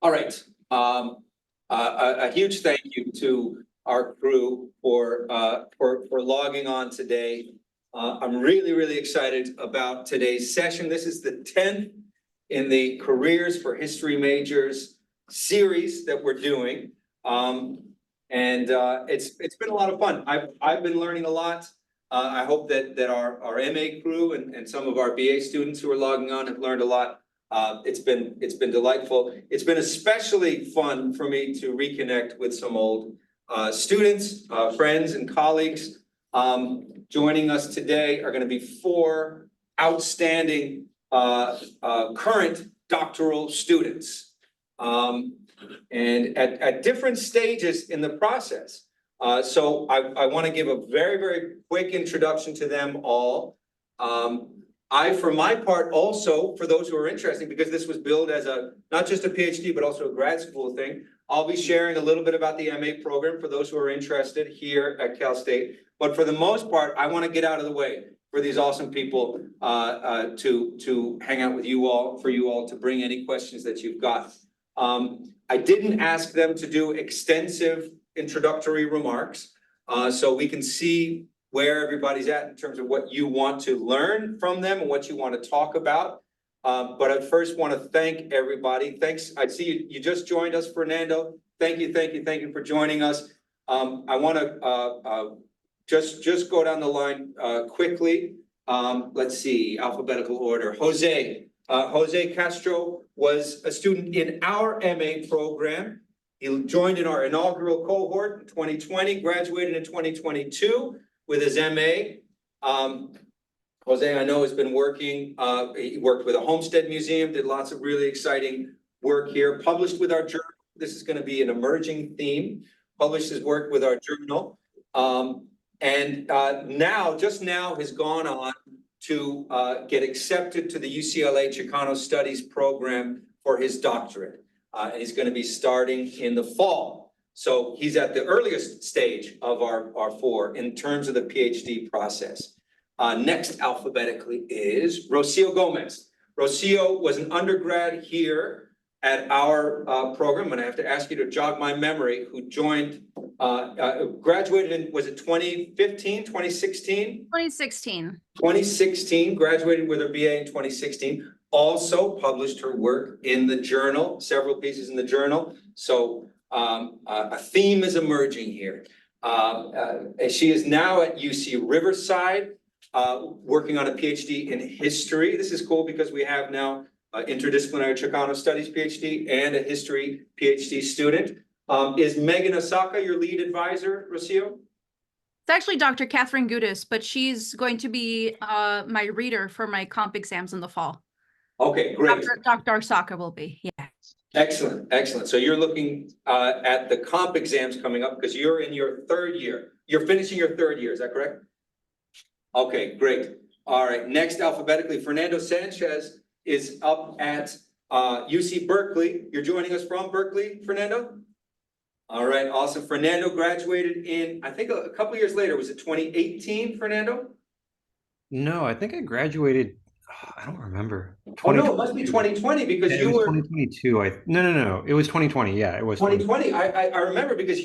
All right. A huge thank you to our crew for logging on today. I'm really excited about today's session. This is the 10th in the Careers for History Majors series that we're doing. It's been a lot of fun. I've been learning a lot. I hope that our MA crew and some of our BA students who are logging on have learned a lot. It's been delightful. It's been especially fun for me to reconnect with some old students, friends, and colleagues. Joining us today are going to be 4 outstanding current doctoral students, and at different stages in the process. So I want to give a very quick introduction to them all. For my part, also, for those who are interested, because this was billed as not just a PhD, but also a grad school thing, I'll be sharing a little bit about the MA program for those who are interested here at Cal State. But for the most part, I want to get out of the way for these awesome people to hang out with you all, for you all to bring any questions that you've got. I didn't ask them to do extensive introductory remarks, so we can see where everybody's at in terms of what you want to learn from them and what you want to talk about. But I first want to thank everybody. Thanks. I see you just joined us, Fernando. Thank you for joining us. I want to just go down the line quickly. Let's see, alphabetical order. Jose Castro was a student in our MA program. He joined in our inaugural cohort in 2020, graduated in 2022 with his MA. Jose, I know, has been working, he worked with a Homestead Museum, did lots of really exciting work here, published with our journal. This is going to be an emerging theme, published his work with our journal. Just now has gone on to get accepted to the UCLA Chicano Studies program for his doctorate. And he's going to be starting in the fall. So he's at the earliest stage of our 4 in terms of the PhD process. Next alphabetically is Rocio Gomez. Rocio was an undergrad here at our program, and I have to ask you to jog my memory, who joined, graduated in, was it 2015, 2016? 2016. 2016, graduated with her BA in 2016. Also published her work in the journal, several pieces in the journal. So a theme is emerging here. She is now at UC Riverside, working on a PhD in history. This is cool because we have now interdisciplinary Chicano Studies PhD and a history PhD student. Is Megan Osaka your lead advisor, Rocio? It's actually Dr. Catherine Gudis, but she's going to be my reader for my comp exams in the fall. Okay, great. Dr. Osaka will be, yeah. Excellent. So you're looking at the comp exams coming up because you're in your 3rd year. You're finishing your 3rd year, is that correct? Okay, great. All right, next alphabetically, Fernando Sanchez is up at UC Berkeley. You're joining us from Berkeley, Fernando? All right, awesome. Fernando graduated in, I think a couple years later. Was it 2018, Fernando? No, I think I graduated, I don't remember. Oh no, it must be 2020 because Yeah, you were 2022. No. It was 2020. Yeah, it was 2020. I remember because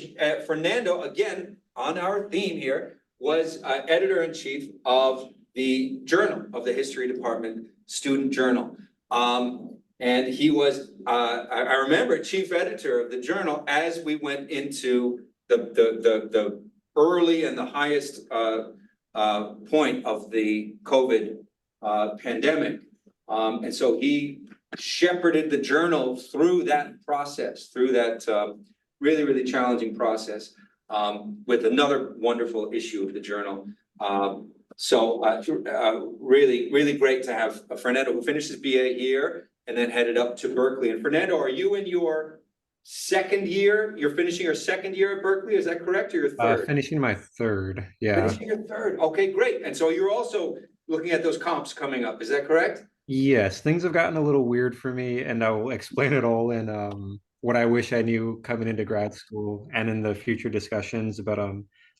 Fernando, again, on our theme here, was editor-in-chief of the journal, of the history department student journal. And he was, I remember, chief editor of the journal as we went into the early and the highest point of the COVID pandemic. And so he shepherded the journal through that process, through that really challenging process, with another wonderful issue of the journal. Really great to have Fernando, who finished his BA here and then headed up to Berkeley. And Fernando, are you in your 2nd year? You're finishing your 2nd year at Berkeley, is that correct? Or your 3rd? Finishing my 3rd, yeah. Finishing your 3rd, okay, great. And so you're also looking at those comps coming up, is that correct? Yes, things have gotten a little weird for me, and I will explain it all in what I wish I knew coming into grad school and in the future discussions. But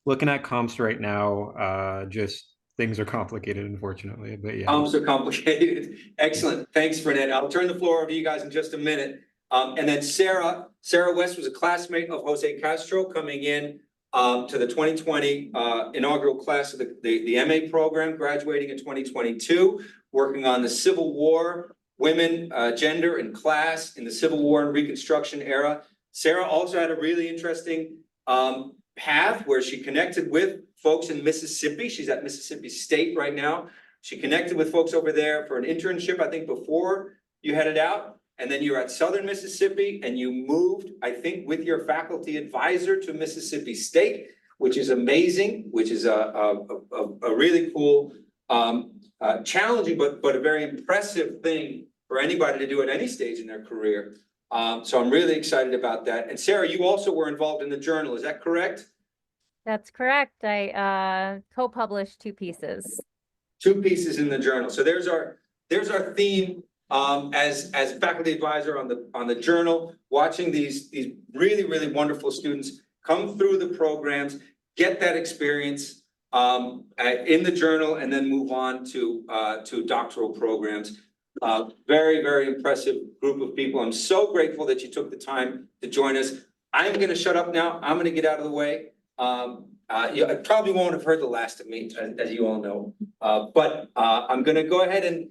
looking at comps right now, just things are complicated, unfortunately. But yeah. Comps are complicated. Excellent. Thanks, Fernando. I'll turn the floor over to you guys in just a minute. And then Sarah West was a classmate of Jose Castro coming in to the 2020 inaugural class of the MA program, graduating in 2022, working on the Civil War, women, gender, and class in the Civil War and Reconstruction era. Sarah also had a really interesting path where she connected with folks in Mississippi. She's at Mississippi State right now. She connected with folks over there for an internship, I think, before you headed out. And then you're at Southern Mississippi and you moved, I think, with your faculty advisor to Mississippi State, which is amazing, which is a really cool, challenging, but a very impressive thing for anybody to do at any stage in their career. So I'm really excited about that. And Sarah, you also were involved in the journal, is that correct? That's correct. I co-published 2 pieces. 2 pieces in the journal. So there's our theme as faculty advisor on the journal, watching these really wonderful students come through the programs, get that experience in the journal, and then move on to doctoral programs. Very impressive group of people. I'm so grateful that you took the time to join us. I'm going to shut up now. I'm going to get out of the way. I probably won't have heard the last of me, as you all know. But I'm going to go ahead and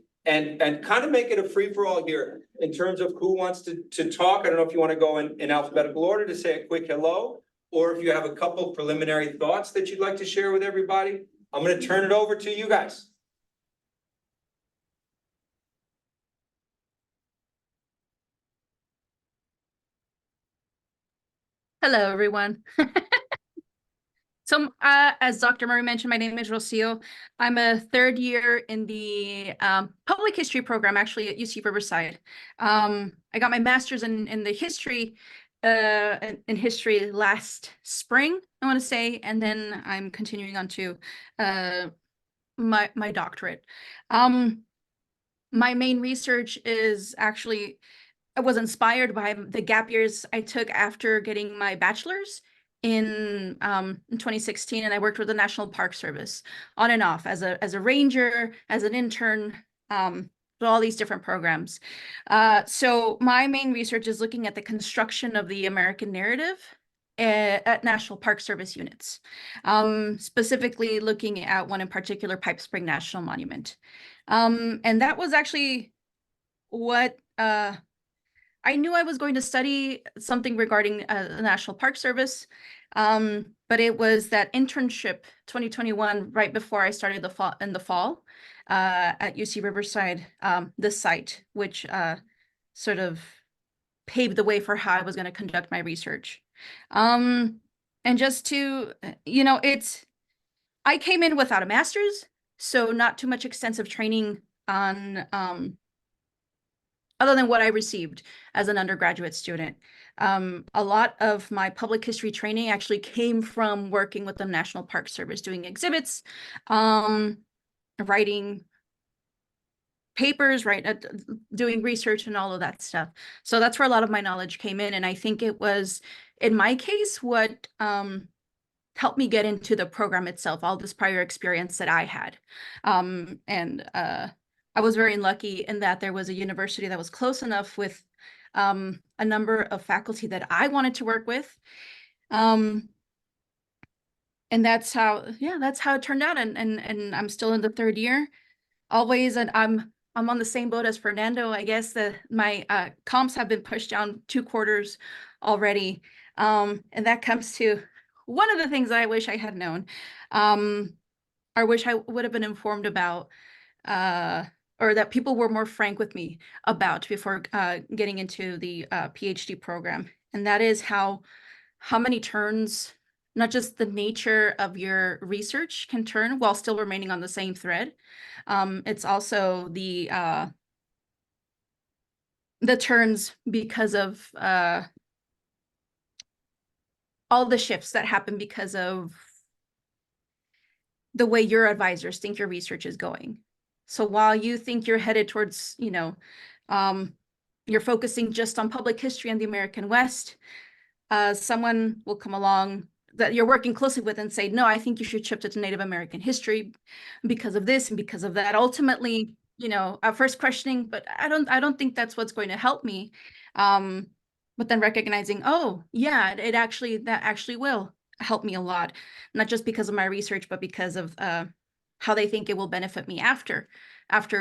kind of make it a free-for-all here in terms of who wants to talk. I don't know if you want to go in alphabetical order to say a quick hello, or if you have a couple preliminary thoughts that you'd like to share with everybody. I'm going to turn it over to you guys. Hello, everyone. So as Dr. Murray mentioned, my name is Rocio. I'm a 3rd year in the public history program, actually at UC Riverside. I got my master's in the history last spring, I want to say, and then I'm continuing on to my doctorate. My main research is actually, I was inspired by the gap years I took after getting my bachelor's in 2016, and I worked with the National Park Service on and off as a ranger, as an intern, all these different programs. So my main research is looking at the construction of the American narrative at National Park Service units, specifically looking at one in particular, Pipe Spring National Monument. And that was actually what I knew I was going to study something regarding the National Park Service, but it was that internship 2021, right before I started in the fall at UC Riverside, this site, which sort of paved the way for how I was going to conduct my research. And just to, I came in without a master's, so not too much extensive training on other than what I received as an undergraduate student. A lot of my public history training actually came from working with the National Park Service, doing exhibits, writing papers, doing research and all of that stuff. So that's where a lot of my knowledge came in. And I think it was, in my case, what helped me get into the program itself, all this prior experience that I had. I was very lucky in that there was a university that was close enough with a number of faculty that I wanted to work with. And that's how it turned out. And I'm still in the 3rd year always. And I'm on the same boat as Fernando. I guess my comps have been pushed down 2 quarters already. And that comes to one of the things that I wish I had known, or wish I would have been informed about, or that people were more frank with me about before getting into the PhD program. And that is how many turns, not just the nature of your research can turn while still remaining on the same thread. It's also the turns because of all the shifts that happen because of the way your advisors think your research is going. So while you think you're headed towards, you're focusing just on public history and the American West, someone will come along that you're working closely with and say, no, I think you should shift it to Native American history because of this and because of that. Ultimately, at first questioning, but I don't think that's what's going to help me. but then recognizing, oh yeah, that actually will help me a lot, not just because of my research, but because of how they think it will benefit me after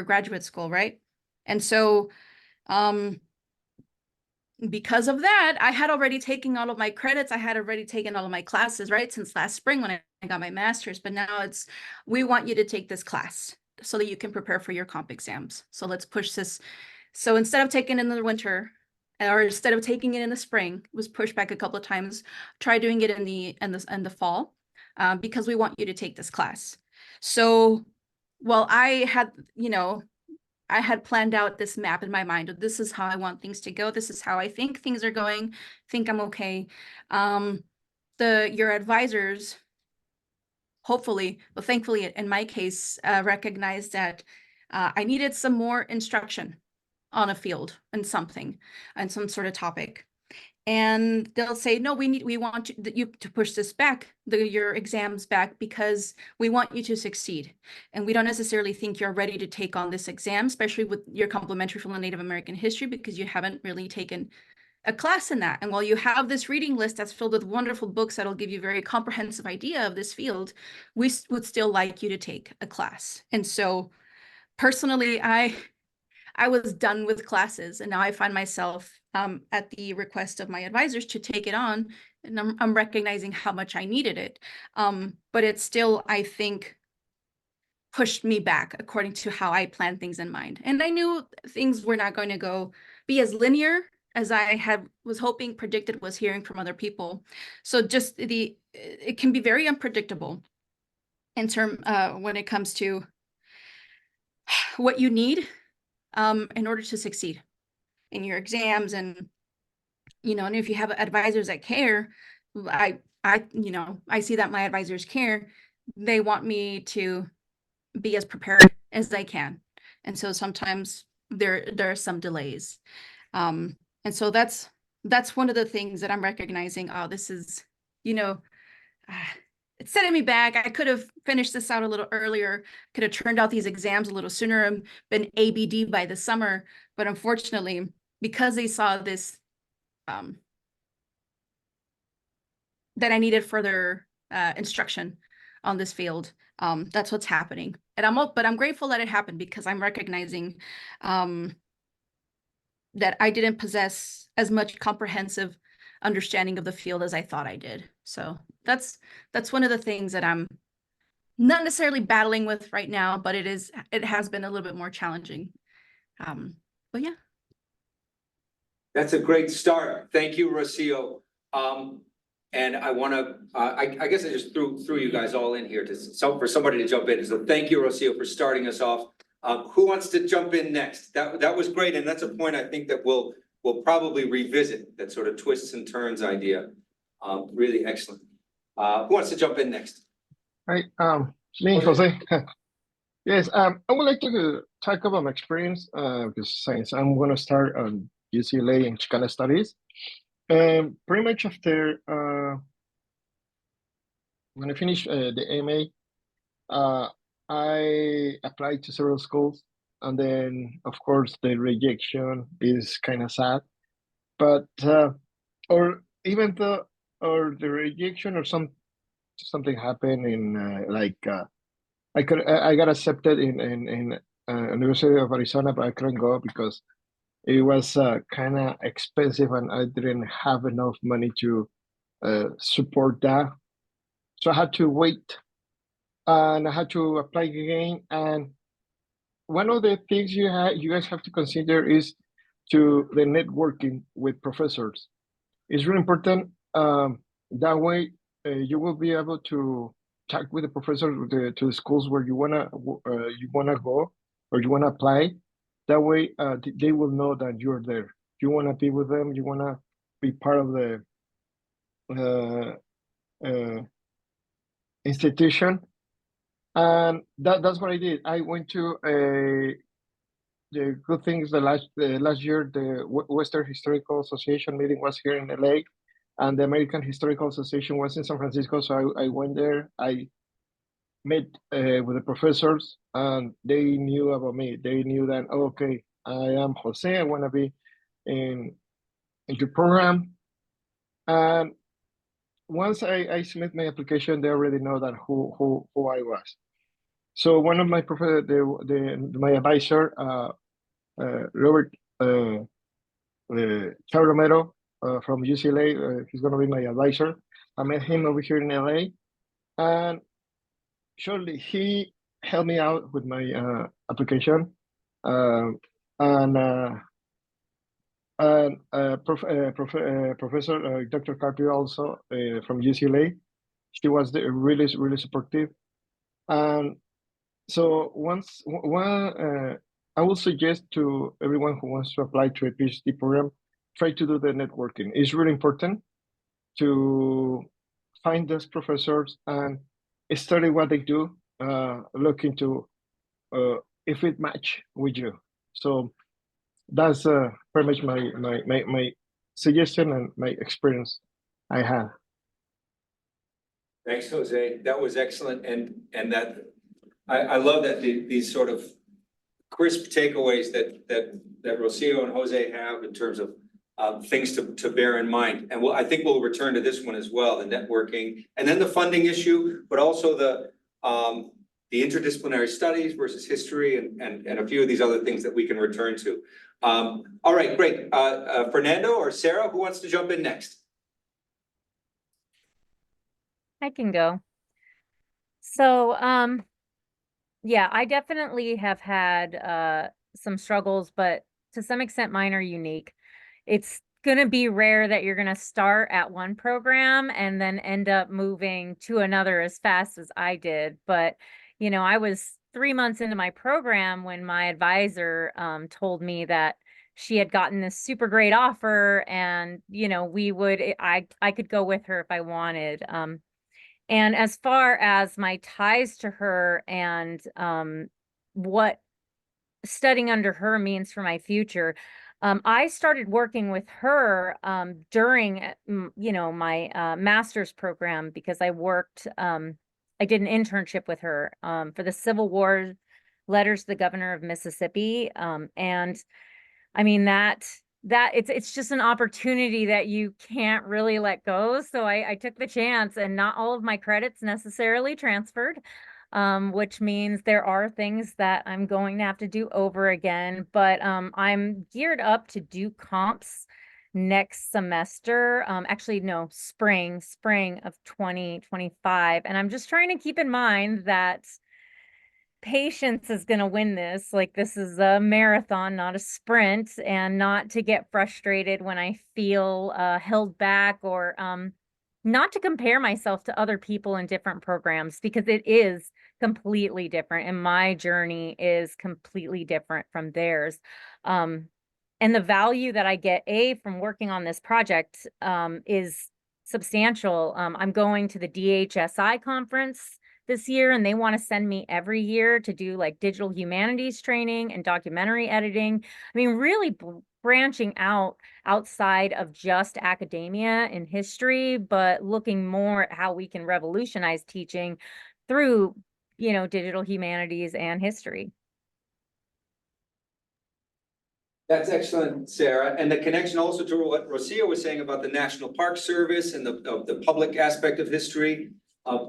graduate school, right? And so because of that, I had already taken all of my credits. I had already taken all of my classes, right, since last spring when I got my master's. But now it's, we want you to take this class so that you can prepare for your comp exams. So let's push this. So instead of taking it in the winter, or instead of taking it in the spring, it was pushed back a couple of times. Try doing it in the fall, because we want you to take this class. So, well, I had planned out this map in my mind. This is how I want things to go. This is how I think things are going. Think I'm okay. Your advisors, hopefully, well, thankfully, in my case, recognized that I needed some more instruction on a field and something, and some sort of topic. And they'll say, no, we want you to push this back, your exams back, because we want you to succeed. And we don't necessarily think you're ready to take on this exam, especially with your complementary from the Native American history, because you haven't really taken a class in that. And while you have this reading list that's filled with wonderful books that'll give you a very comprehensive idea of this field, we would still like you to take a class. And so personally, I was done with classes, and now I find myself at the request of my advisors to take it on, and I'm recognizing how much I needed it. But it still, I think, pushed me back according to how I planned things in mind. And I knew things were not going to be as linear as I was hoping, predicted, was hearing from other people. So just it can be very unpredictable in when it comes to what you need in order to succeed in your exams. And and if you have advisors that care, I see that my advisors care. They want me to be as prepared as I can, and so sometimes there are some delays. And so that's one of the things that I'm recognizing. Oh, this is it's setting me back. I could have finished this out a little earlier, could have turned out these exams a little sooner and been ABD by the summer. But unfortunately, because they saw this, that I needed further instruction on this field, that's what's happening. And I'm grateful that it happened, because I'm recognizing that I didn't possess as much comprehensive understanding of the field as I thought I did. So that's one of the things that I'm not necessarily battling with right now, but it has been a little bit more challenging. But yeah. That's a great start. Thank you, Rocio. And I want to, I guess I just threw you guys all in here for somebody to jump in. So thank you, Rocio, for starting us off. Who wants to jump in next? That was great, and that's a point I think that we'll probably revisit, that sort of twists and turns idea. Really excellent. Who wants to jump in next? Hi, me, Jose. Yes, I would like to talk about my experience because since I'm going to start on UCLA in Chicana Studies, pretty much after when I finished the MA, I applied to several schools, and then of course the rejection is kind of sad, but or even the rejection or something happened in I got accepted in University of Arizona, but I couldn't go because it was kind of expensive and I didn't have enough money to support that. So I had to wait and I had to apply again. And one of the things you guys have to consider is the networking with professors. It's really important. That way you will be able to talk with the professors to the schools where you wanna go or you wanna apply. That way, they will know that you're there. You wanna be with them. You wanna be part of the institution, and that's what I did. I went to the good things. The last year, the Western Historical Association meeting was here in LA, and the American Historical Association was in San Francisco. So I went there. I met with the professors, and they knew about me. They knew that, oh, okay, I am Jose. I want to be in into program. And once I submit my application, they already know that who I was. So one of my my advisor, Robert Charles Romero from UCLA, he's going to be my advisor. I met him over here in LA, and surely he helped me out with my application. And Professor Dr. Carpio also from UCLA, she was really supportive. And so I will suggest to everyone who wants to apply to a PhD program, try to do the networking. It's really important to find those professors and study what they do, look into if it match with you. So that's pretty much my suggestion and my experience I have. Thanks, Jose. That was excellent. And that I love that these sort of crisp takeaways that Rocio and Jose have in terms of things to bear in mind. And I think we'll return to this one as well, the networking, and then the funding issue, but also the interdisciplinary studies versus history and a few of these other things that we can return to. All right, great. Fernando or Sarah, who wants to jump in next? I can go. So, yeah, I definitely have had some struggles, but to some extent mine are unique. It's going to be rare that you're going to start at one program and then end up moving to another as fast as I did. But, you know, I was 3 months into my program when my advisor told me that she had gotten this super great offer, and, you know, I could go with her if I wanted. And as far as my ties to her and what studying under her means for my future, I started working with her during, you know, my master's program, because I did an internship with her for the Civil War Letters to the Governor of Mississippi. And I mean, that it's just an opportunity that you can't really let go. So I took the chance, and not all of my credits necessarily transferred, which means there are things that I'm going to have to do over again. But I'm geared up to do comps next semester. Actually, no, spring of 2025. And I'm just trying to keep in mind that patience is going to win this. Like, this is a marathon, not a sprint, and not to get frustrated when I feel held back, or not to compare myself to other people in different programs, because it is completely different, and my journey is completely different from theirs. And the value that I get from working on this project is substantial. I'm going to the DHSI conference this year, and they want to send me every year to do like digital humanities training and documentary editing. I mean, really branching outside of just academia and history, but looking more at how we can revolutionize teaching through, you know, digital humanities and history. That's excellent, Sarah. And the connection also to what Rocio was saying about the National Park Service and the public aspect of history.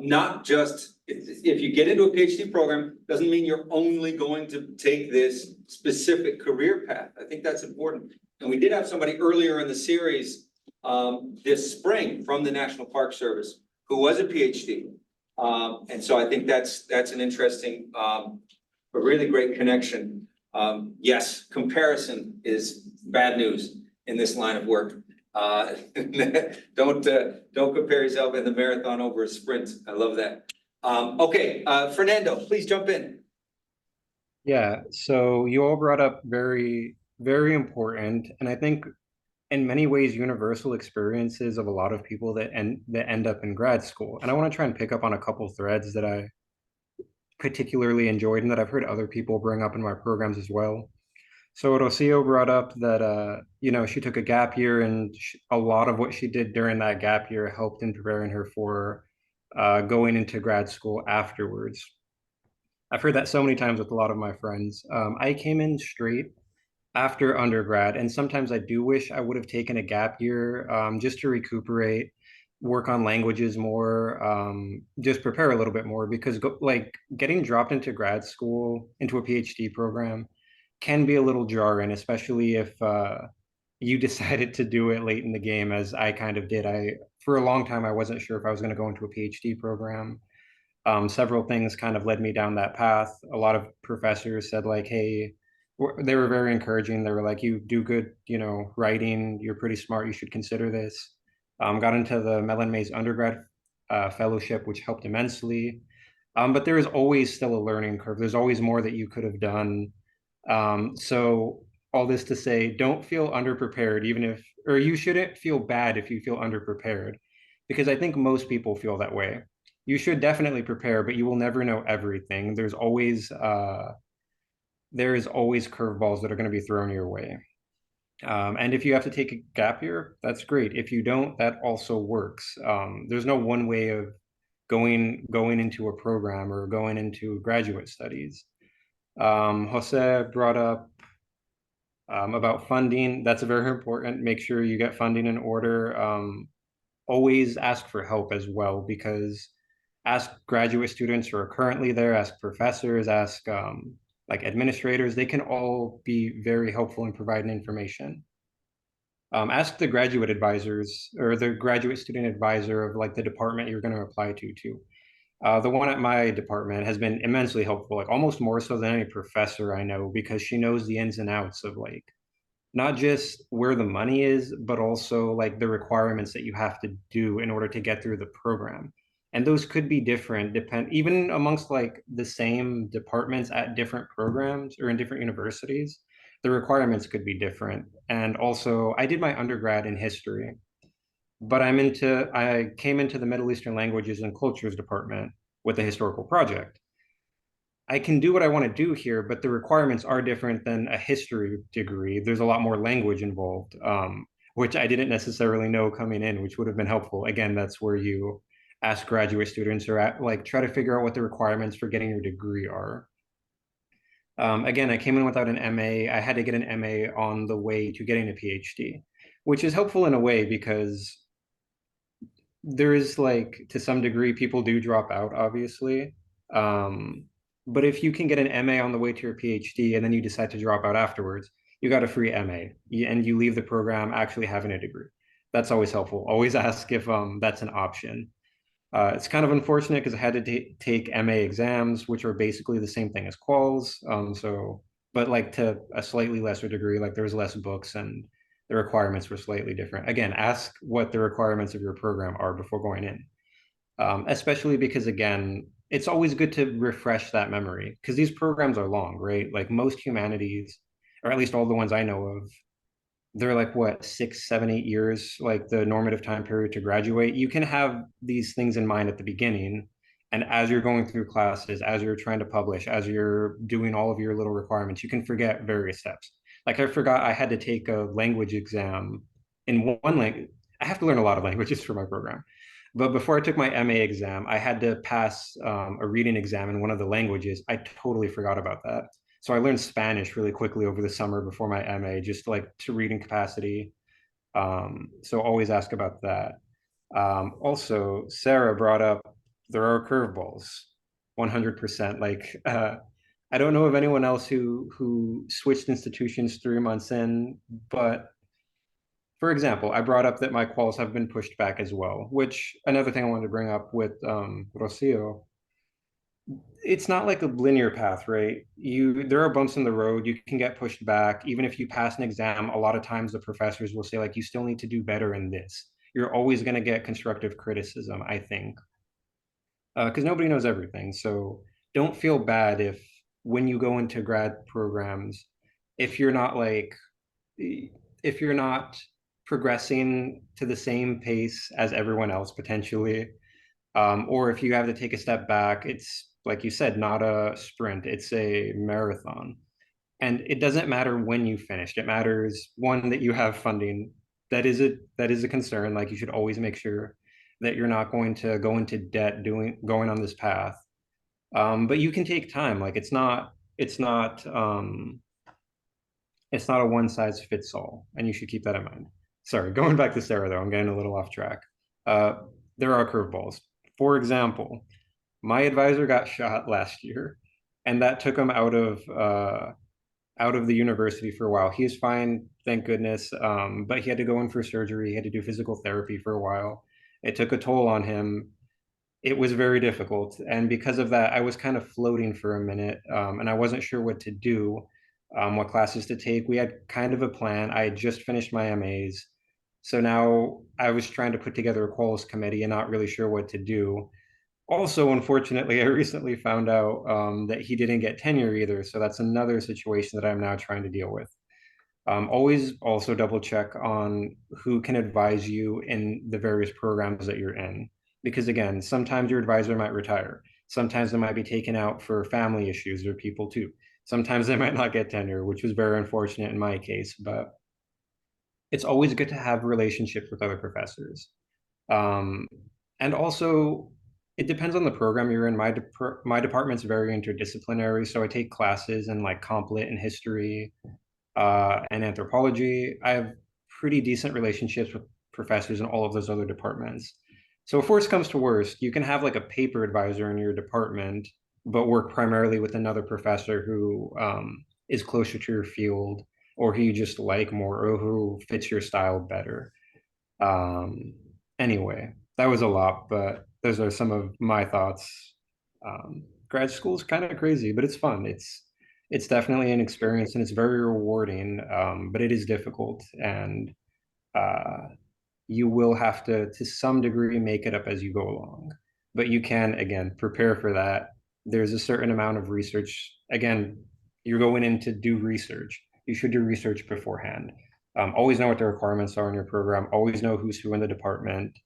Not just, if you get into a PhD program, doesn't mean you're only going to take this specific career path. I think that's important. And we did have somebody earlier in the series this spring from the National Park Service who was a PhD. And so I think that's an interesting, a really great connection. Yes, comparison is bad news in this line of work. Don't compare yourself in the marathon over a sprint. I love that. Okay, Fernando, please jump in. Yeah, so you all brought up very, very important, and I think in many ways universal experiences of a lot of people that end up in grad school. And I want to try and pick up on a couple threads that I particularly enjoyed and that I've heard other people bring up in my programs as well. So Rocio brought up that, you know, she took a gap year, and a lot of what she did during that gap year helped in preparing her for going into grad school afterwards. I've heard that so many times with a lot of my friends. I came in straight after undergrad. And sometimes I do wish I would have taken a gap year just to recuperate, work on languages more, just prepare a little bit more because like getting dropped into grad school, into a PhD program can be a little jarring, especially if you decided to do it late in the game, as I kind of did. For a long time, I wasn't sure if I was going to go into a PhD program. Several things kind of led me down that path. A lot of professors said like, hey, they were very encouraging. They were like, you do good, writing, you're pretty smart, you should consider this. Got into the Mellon Mays undergrad fellowship, which helped immensely. But there is always still a learning curve. There's always more that you could have done. So all this to say, don't feel underprepared, or you shouldn't feel bad if you feel underprepared, because I think most people feel that way. You should definitely prepare, but you will never know everything. There is always curveballs that are going to be thrown your way. And if you have to take a gap year, that's great. If you don't, that also works. There's no one way of going into a program or going into graduate studies. Jose brought up about funding. That's very important. Make sure you get funding in order. Always ask for help as well, because ask graduate students who are currently there, ask professors, ask like administrators. They can all be very helpful in providing information. Ask the graduate advisors or the graduate student advisor of like the department you're going to apply to too. The one at my department has been immensely helpful, like almost more so than any professor I know, because she knows the ins and outs of like not just where the money is, but also like the requirements that you have to do in order to get through the program. And those could be different, even amongst like the same departments at different programs or in different universities, the requirements could be different. And also, I did my undergrad in history, but I came into the Middle Eastern Languages and Cultures department with a historical project. I can do what I want to do here, but the requirements are different than a history degree. There's a lot more language involved, which I didn't necessarily know coming in, which would have been helpful. Again, that's where you ask graduate students or like try to figure out what the requirements for getting your degree are. Again, I came in without an MA. I had to get an MA on the way to getting a PhD, which is helpful in a way because there is like, to some degree, people do drop out, obviously. But if you can get an MA on the way to your PhD and then you decide to drop out afterwards, you got a free MA and you leave the program actually having a degree. That's always helpful. Always ask if that's an option. It's kind of unfortunate because I had to take MA exams, which are basically the same thing as quals. But like to a slightly lesser degree, like there was less books and the requirements were slightly different. Again, ask what the requirements of your program are before going in, especially because, again, it's always good to refresh that memory because these programs are long, right? Like most humanities, or at least all the ones I know of, they're like what, 6, 7, 8 years, like the normative time period to graduate. You can have these things in mind at the beginning. And as you're going through classes, as you're trying to publish, as you're doing all of your little requirements, you can forget various steps. Like I forgot I had to take a language exam in one language. I have to learn a lot of languages for my program. But before I took my MA exam, I had to pass a reading exam in one of the languages. I totally forgot about that. So I learned Spanish really quickly over the summer before my MA, just like to reading capacity. So always ask about that. Also, Sarah brought up there are curveballs, 100%. Like I don't know of anyone else who switched institutions 3 months in, but for example, I brought up that my quals have been pushed back as well, which another thing I wanted to bring up with Rocio, it's not like a linear path, right? There are bumps in the road. You can get pushed back. Even if you pass an exam, a lot of times the professors will say like, you still need to do better in this. You're always going to get constructive criticism, I think, because nobody knows everything. So don't feel bad if when you go into grad programs, if you're not progressing to the same pace as everyone else potentially, or if you have to take a step back, it's like you said, not a sprint, it's a marathon. And it doesn't matter when you finished. It matters, one, that you have funding. That is a concern. Like you should always make sure that you're not going to go into debt going on this path. But you can take time. Like it's not it's not a one size fits all, and you should keep that in mind. Sorry, going back to Sarah though, I'm getting a little off track. There are curveballs. For example, my advisor got shot last year, and that took him out of the university for a while. He is fine, thank goodness. But he had to go in for surgery. He had to do physical therapy for a while. It took a toll on him. It was very difficult. And because of that, I was kind of floating for a minute, and I wasn't sure what to do, what classes to take. We had kind of a plan. I had just finished my MAs. So now I was trying to put together a quals committee and not really sure what to do. Also, unfortunately, I recently found out that he didn't get tenure either. So that's another situation that I'm now trying to deal with. Always also double check on who can advise you in the various programs that you're in. Because again, sometimes your advisor might retire. Sometimes they might be taken out for family issues or people too. Sometimes they might not get tenure, which was very unfortunate in my case, but it's always good to have relationships with other professors. And also, it depends on the program you're in. My department's very interdisciplinary, so I take classes in like comp lit and history and anthropology. I have pretty decent relationships with professors in all of those other departments. So if worst comes to worst, you can have like a paper advisor in your department, but work primarily with another professor who is closer to your field, or who you just like more, or who fits your style better. Anyway, that was a lot, but those are some of my thoughts. Grad school is kind of crazy, but it's fun. It's definitely an experience, and it's very rewarding, but it is difficult, and you will have to some degree make it up as you go along. But you can, again, prepare for that. There's a certain amount of research. Again, you're going in to do research. You should do research beforehand. Always know what the requirements are in your program. Always know who's who in the department.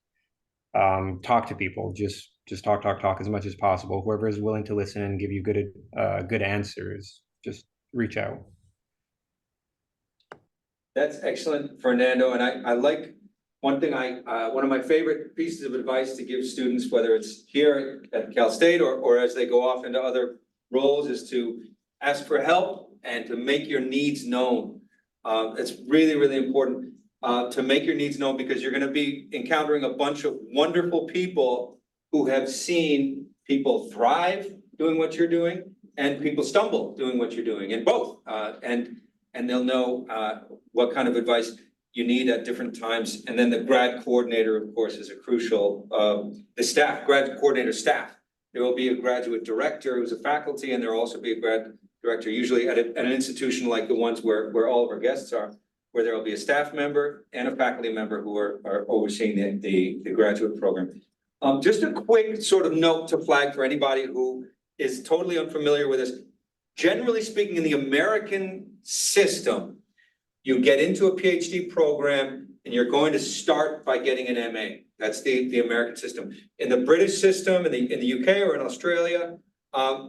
Talk to people. Just talk as much as possible. Whoever is willing to listen and give you good answers, just reach out. That's excellent, Fernando. And I like one thing one of my favorite pieces of advice to give students, whether it's here at Cal State or as they go off into other roles, is to ask for help and to make your needs known. It's really, really important to make your needs known, because you're going to be encountering a bunch of wonderful people who have seen people thrive doing what you're doing and people stumble doing what you're doing, and both. And they'll know what kind of advice you need at different times. And then the grad coordinator, of course, is a crucial, the staff, grad coordinator staff. There will be a graduate director who's a faculty, and there will also be a grad director, usually at an institution like the ones where all of our guests are, where there will be a staff member and a faculty member who are overseeing the graduate program. Just a quick sort of note to flag for anybody who is totally unfamiliar with this. Generally speaking, in the American system, you get into a PhD program and you're going to start by getting an MA. That's the American system. In the British system, in the UK or in Australia,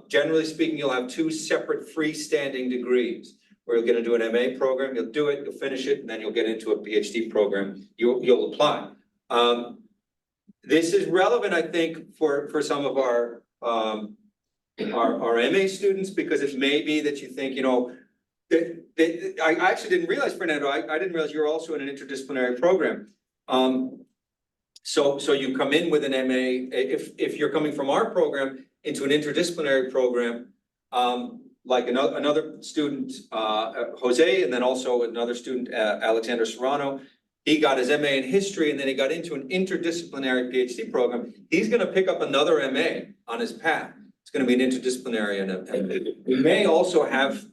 generally speaking, you'll have two separate freestanding degrees, where you're going to do an MA program, you'll do it, you'll finish it, and then you'll get into a PhD program. You'll apply. This is relevant, I think, for some of our MA students, because it may be that you think, you know, I actually didn't realize, Fernando, I didn't realize you're also in an interdisciplinary program. So you come in with an MA, if you're coming from our program into an interdisciplinary program, like another student, Jose, and then also another student, Alexander Serrano, he got his MA in history, and then he got into an interdisciplinary PhD program. He's going to pick up another MA on his path. It's going to be an interdisciplinary, and we may also have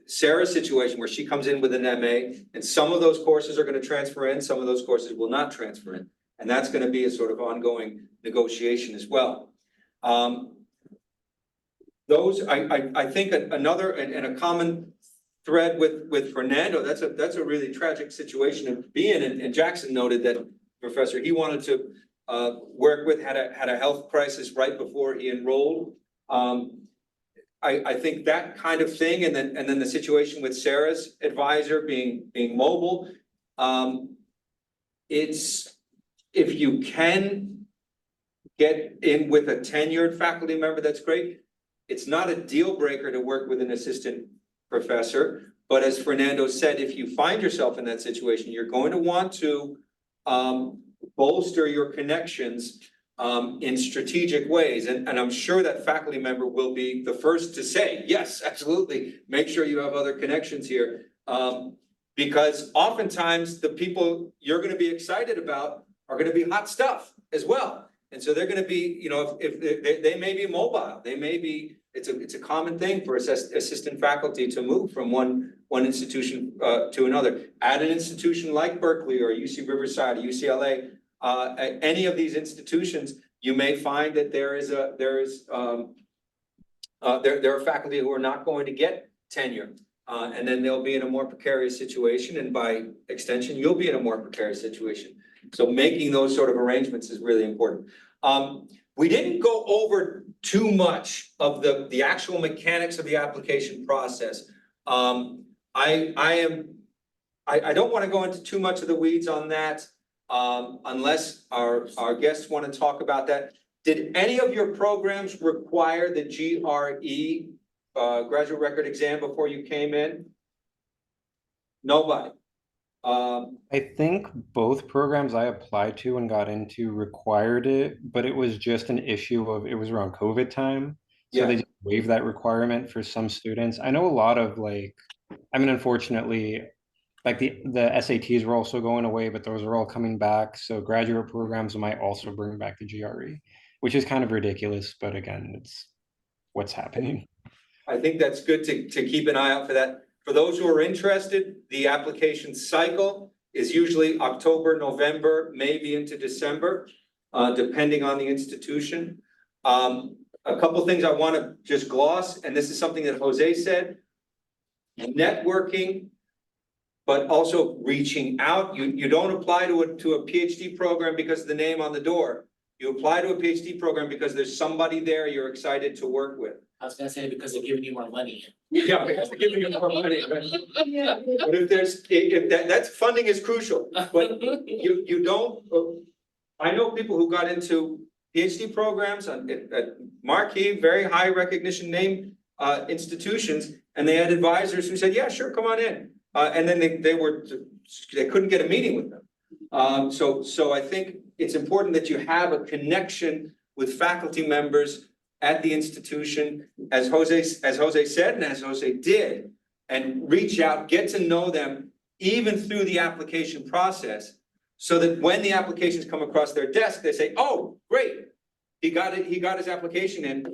Sarah's situation where she comes in with an MA, and some of those courses are going to transfer in, some of those courses will not transfer in, and that's going to be a sort of ongoing negotiation as well. I think another and a common thread with Fernando, that's a really tragic situation to be in, and Jackson noted that professor he wanted to work with had a health crisis right before he enrolled. I think that kind of thing, and then the situation with Sarah's advisor being mobile. It's, if you can get in with a tenured faculty member, that's great. It's not a deal breaker to work with an assistant professor, But as Fernando said, if you find yourself in that situation, you're going to want to bolster your connections in strategic ways. And I'm sure that faculty member will be the first to say, yes, absolutely, make sure you have other connections here. Because oftentimes the people you're gonna be excited about are gonna be hot stuff as well. And so they're gonna be, you know, if they may be mobile, they may be, it's a common thing for assistant faculty to move from one institution to another. At an institution like Berkeley or UC Riverside or UCLA, any of these institutions, you may find that there are faculty who are not going to get tenure. And then they'll be in a more precarious situation, and by extension, you'll be in a more precarious situation. So making those sort of arrangements is really important. We didn't go over too much of the actual mechanics of the application process. I don't want to go into too much of the weeds on that, unless our guests want to talk about that. Did any of your programs require the GRE, graduate record exam before you came in? Nobody. I think both programs I applied to and got into required it, but it was just an issue of, it was around COVID time. So Yeah. they just waived that requirement for some students. I know a lot of unfortunately, like the SATs were also going away, but those are all coming back. So graduate programs might also bring back the GRE, which is kind of ridiculous. But again, it's what's happening. I think that's good to keep an eye out for that. For those who are interested, the application cycle is usually October, November, maybe into December, depending on the institution. A couple things I want to just gloss, and this is something that Jose said, networking, but also reaching out. You don't apply to a PhD program because of the name on the door. You apply to a PhD program because there's somebody there you're excited to work with. I was gonna say because they're giving you more money. Yeah, because they're giving you more money, right? But if that's funding is crucial, but you don't, I know people who got into PhD programs at marquee, very high recognition name institutions, and they had advisors who said, yeah, sure, come on in. And then they couldn't get a meeting with them. So I think it's important that you have a connection with faculty members at the institution, as Jose said, and as Jose did, and reach out, get to know them even through the application process, so that when the applications come across their desk, they say, oh, great, he got his application in,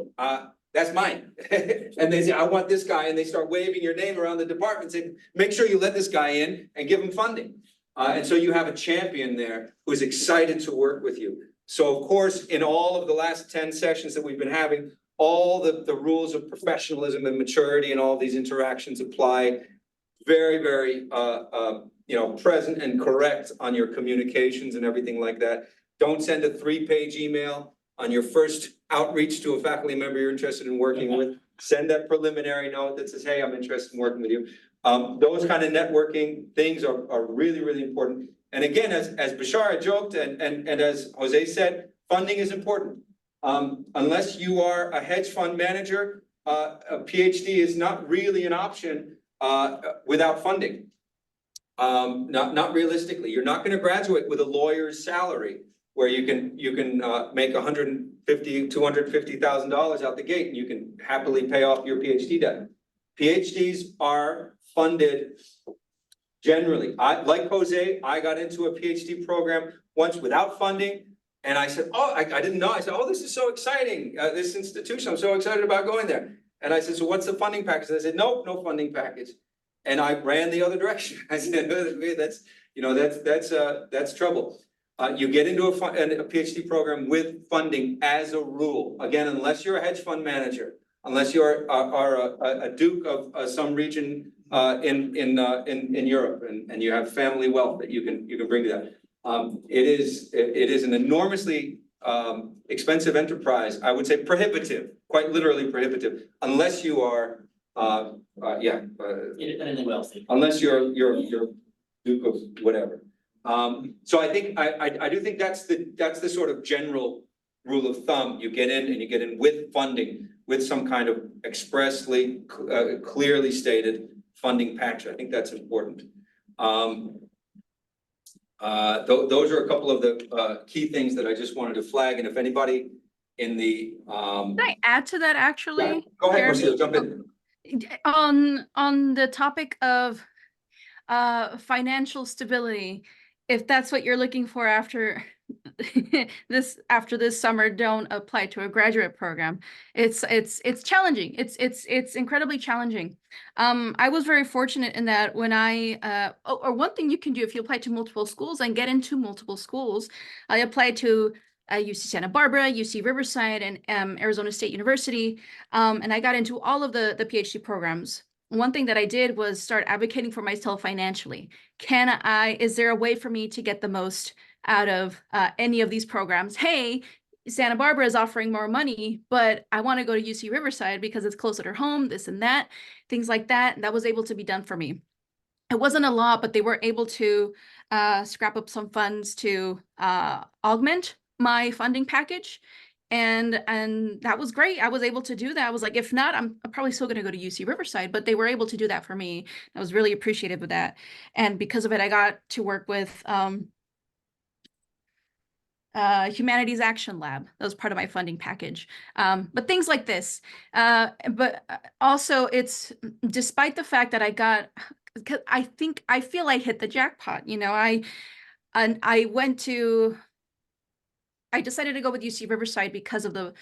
that's mine. And they say, I want this guy, and they start waving your name around the department, saying, make sure you let this guy in and give him funding. And so you have a champion there who's excited to work with you. So of course, in all of the last 10 sessions that we've been having, all the rules of professionalism and maturity and all these interactions apply. Very, very, present and correct on your communications and everything like that. Don't send a 3-page email on your first outreach to a faculty member you're interested in working with. Send that preliminary note that says, hey, I'm interested in working with you. Those kind of networking things are really, really important. And again, as Bashar joked and as Jose said, funding is important. Unless you are a hedge fund manager, a PhD is not really an option without funding. Not realistically. You're not going to graduate with a lawyer's salary where you can make $150,000, $250,000 out the gate, and you can happily pay off your PhD debt. PhDs are funded generally. Like Jose, I got into a PhD program once without funding, and I said, oh, I didn't know. I said, oh, this is so exciting, this institution, I'm so excited about going there. And I said, so what's the funding package? And they said, nope, no funding package. And I ran the other direction. I said, that's trouble. You get into a PhD program with funding as a rule. Again, unless you're a hedge fund manager, unless you are a duke of some region in Europe, and you have family wealth that you can bring to that. It is an enormously expensive enterprise. I would say prohibitive, quite literally prohibitive, unless you are Independently wealthy. unless you're duke of whatever. So I think I do think that's the sort of general rule of thumb. You get in, and you get in with funding, with some kind of expressly clearly stated funding package. I think that's important. Those are a couple of the key things that I just wanted to flag. And if anybody in the Can I add to that actually? go ahead, Jeremy? Rocio, jump in. On the topic of financial stability, if that's what you're looking for after this summer, don't apply to a graduate program. It's challenging. It's incredibly challenging. I was very fortunate in that when or one thing you can do if you apply to multiple schools and get into multiple schools, I applied to UC Santa Barbara, UC Riverside, and Arizona State University, and I got into all of the PhD programs. One thing that I did was start advocating for myself financially. Is there a way for me to get the most out of any of these programs? Hey, Santa Barbara is offering more money, but I want to go to UC Riverside because it's closer to home, this and that, things like that. And that was able to be done for me. It wasn't a lot, but they were able to scrap up some funds to augment my funding package. And that was great. I was able to do that. I was like, if not, I'm probably still going to go to UC Riverside, but they were able to do that for me. I was really appreciative of that. And because of it, I got to work with Humanities Action Lab. That was part of my funding package. But things like this. But also it's, despite the fact that I feel I hit the jackpot. You know, I decided to go with UC Riverside because of the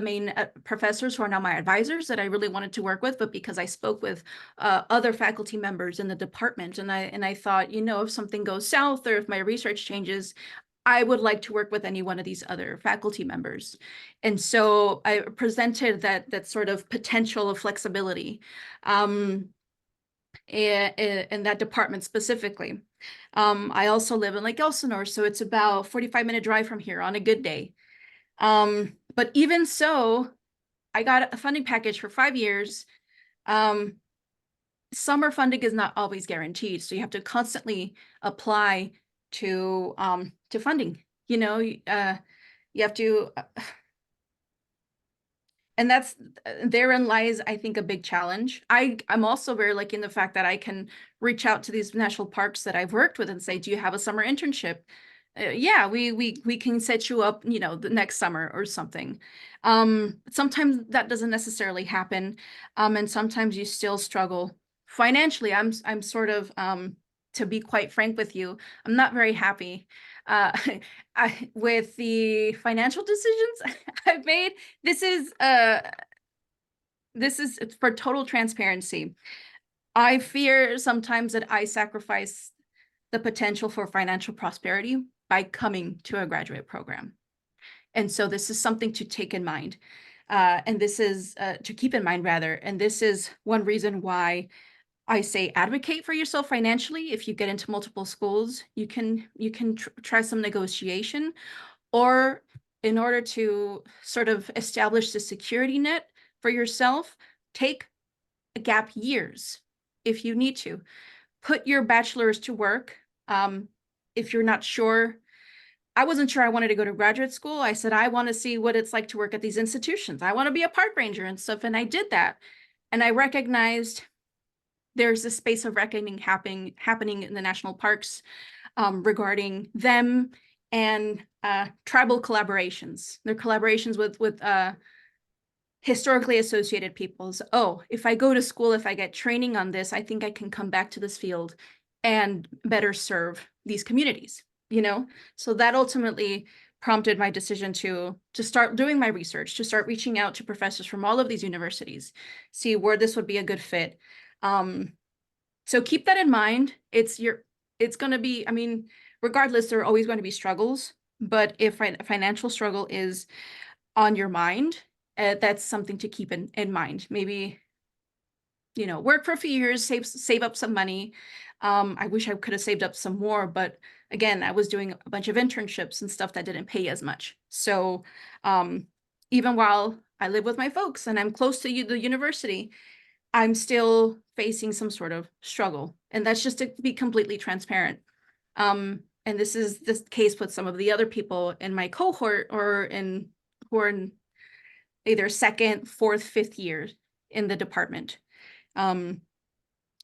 main professors who are now my advisors that I really wanted to work with, but because I spoke with other faculty members in the department, and I thought, you know, if something goes south or if my research changes, I would like to work with any one of these other faculty members. And so I presented that sort of potential of flexibility in that department specifically. I also live in Lake Elsinore, so it's about 45-minute drive from here on a good day. But even so, I got a funding package for 5 years. Summer funding is not always guaranteed, so you have to constantly apply to funding. You know, you have to, and therein lies, I think, a big challenge. I'm also very lucky in the fact that I can reach out to these national parks that I've worked with and say, do you have a summer internship? Yeah, we can set you up, you know, the next summer or something. Sometimes that doesn't necessarily happen. And sometimes you still struggle financially. I'm sort of, to be quite frank with you, I'm not very happy with the financial decisions I've made. This is for total transparency. I fear sometimes that I sacrifice the potential for financial prosperity by coming to a graduate program. And so this is something to take in mind. And this is to keep in mind rather. And this is one reason why I say advocate for yourself financially. If you get into multiple schools, you can try some negotiation, or in order to sort of establish the security net for yourself, take gap years if you need to. Put your bachelor's to work. If you're not sure, I wasn't sure I wanted to go to graduate school. I said, I want to see what it's like to work at these institutions. I want to be a park ranger and stuff. And I did that. And I recognized there's a space of reckoning happening in the national parks regarding them and tribal collaborations. Their collaborations with historically associated peoples. Oh, if I go to school, if I get training on this, I think I can come back to this field and better serve these communities, you know? So that ultimately prompted my decision to start doing my research, to start reaching out to professors from all of these universities, see where this would be a good fit. So keep that in mind. It's going to be, I mean, regardless, there are always going to be struggles, but if a financial struggle is on your mind, that's something to keep in mind. Maybe, you know, work for a few years, save up some money. I wish I could have saved up some more, but again, I was doing a bunch of internships and stuff that didn't pay as much. So even while I live with my folks and I'm close to the university, I'm still facing some sort of struggle. And that's just to be completely transparent. And this is the case with some of the other people in my cohort who are in either second, fourth, fifth year in the department.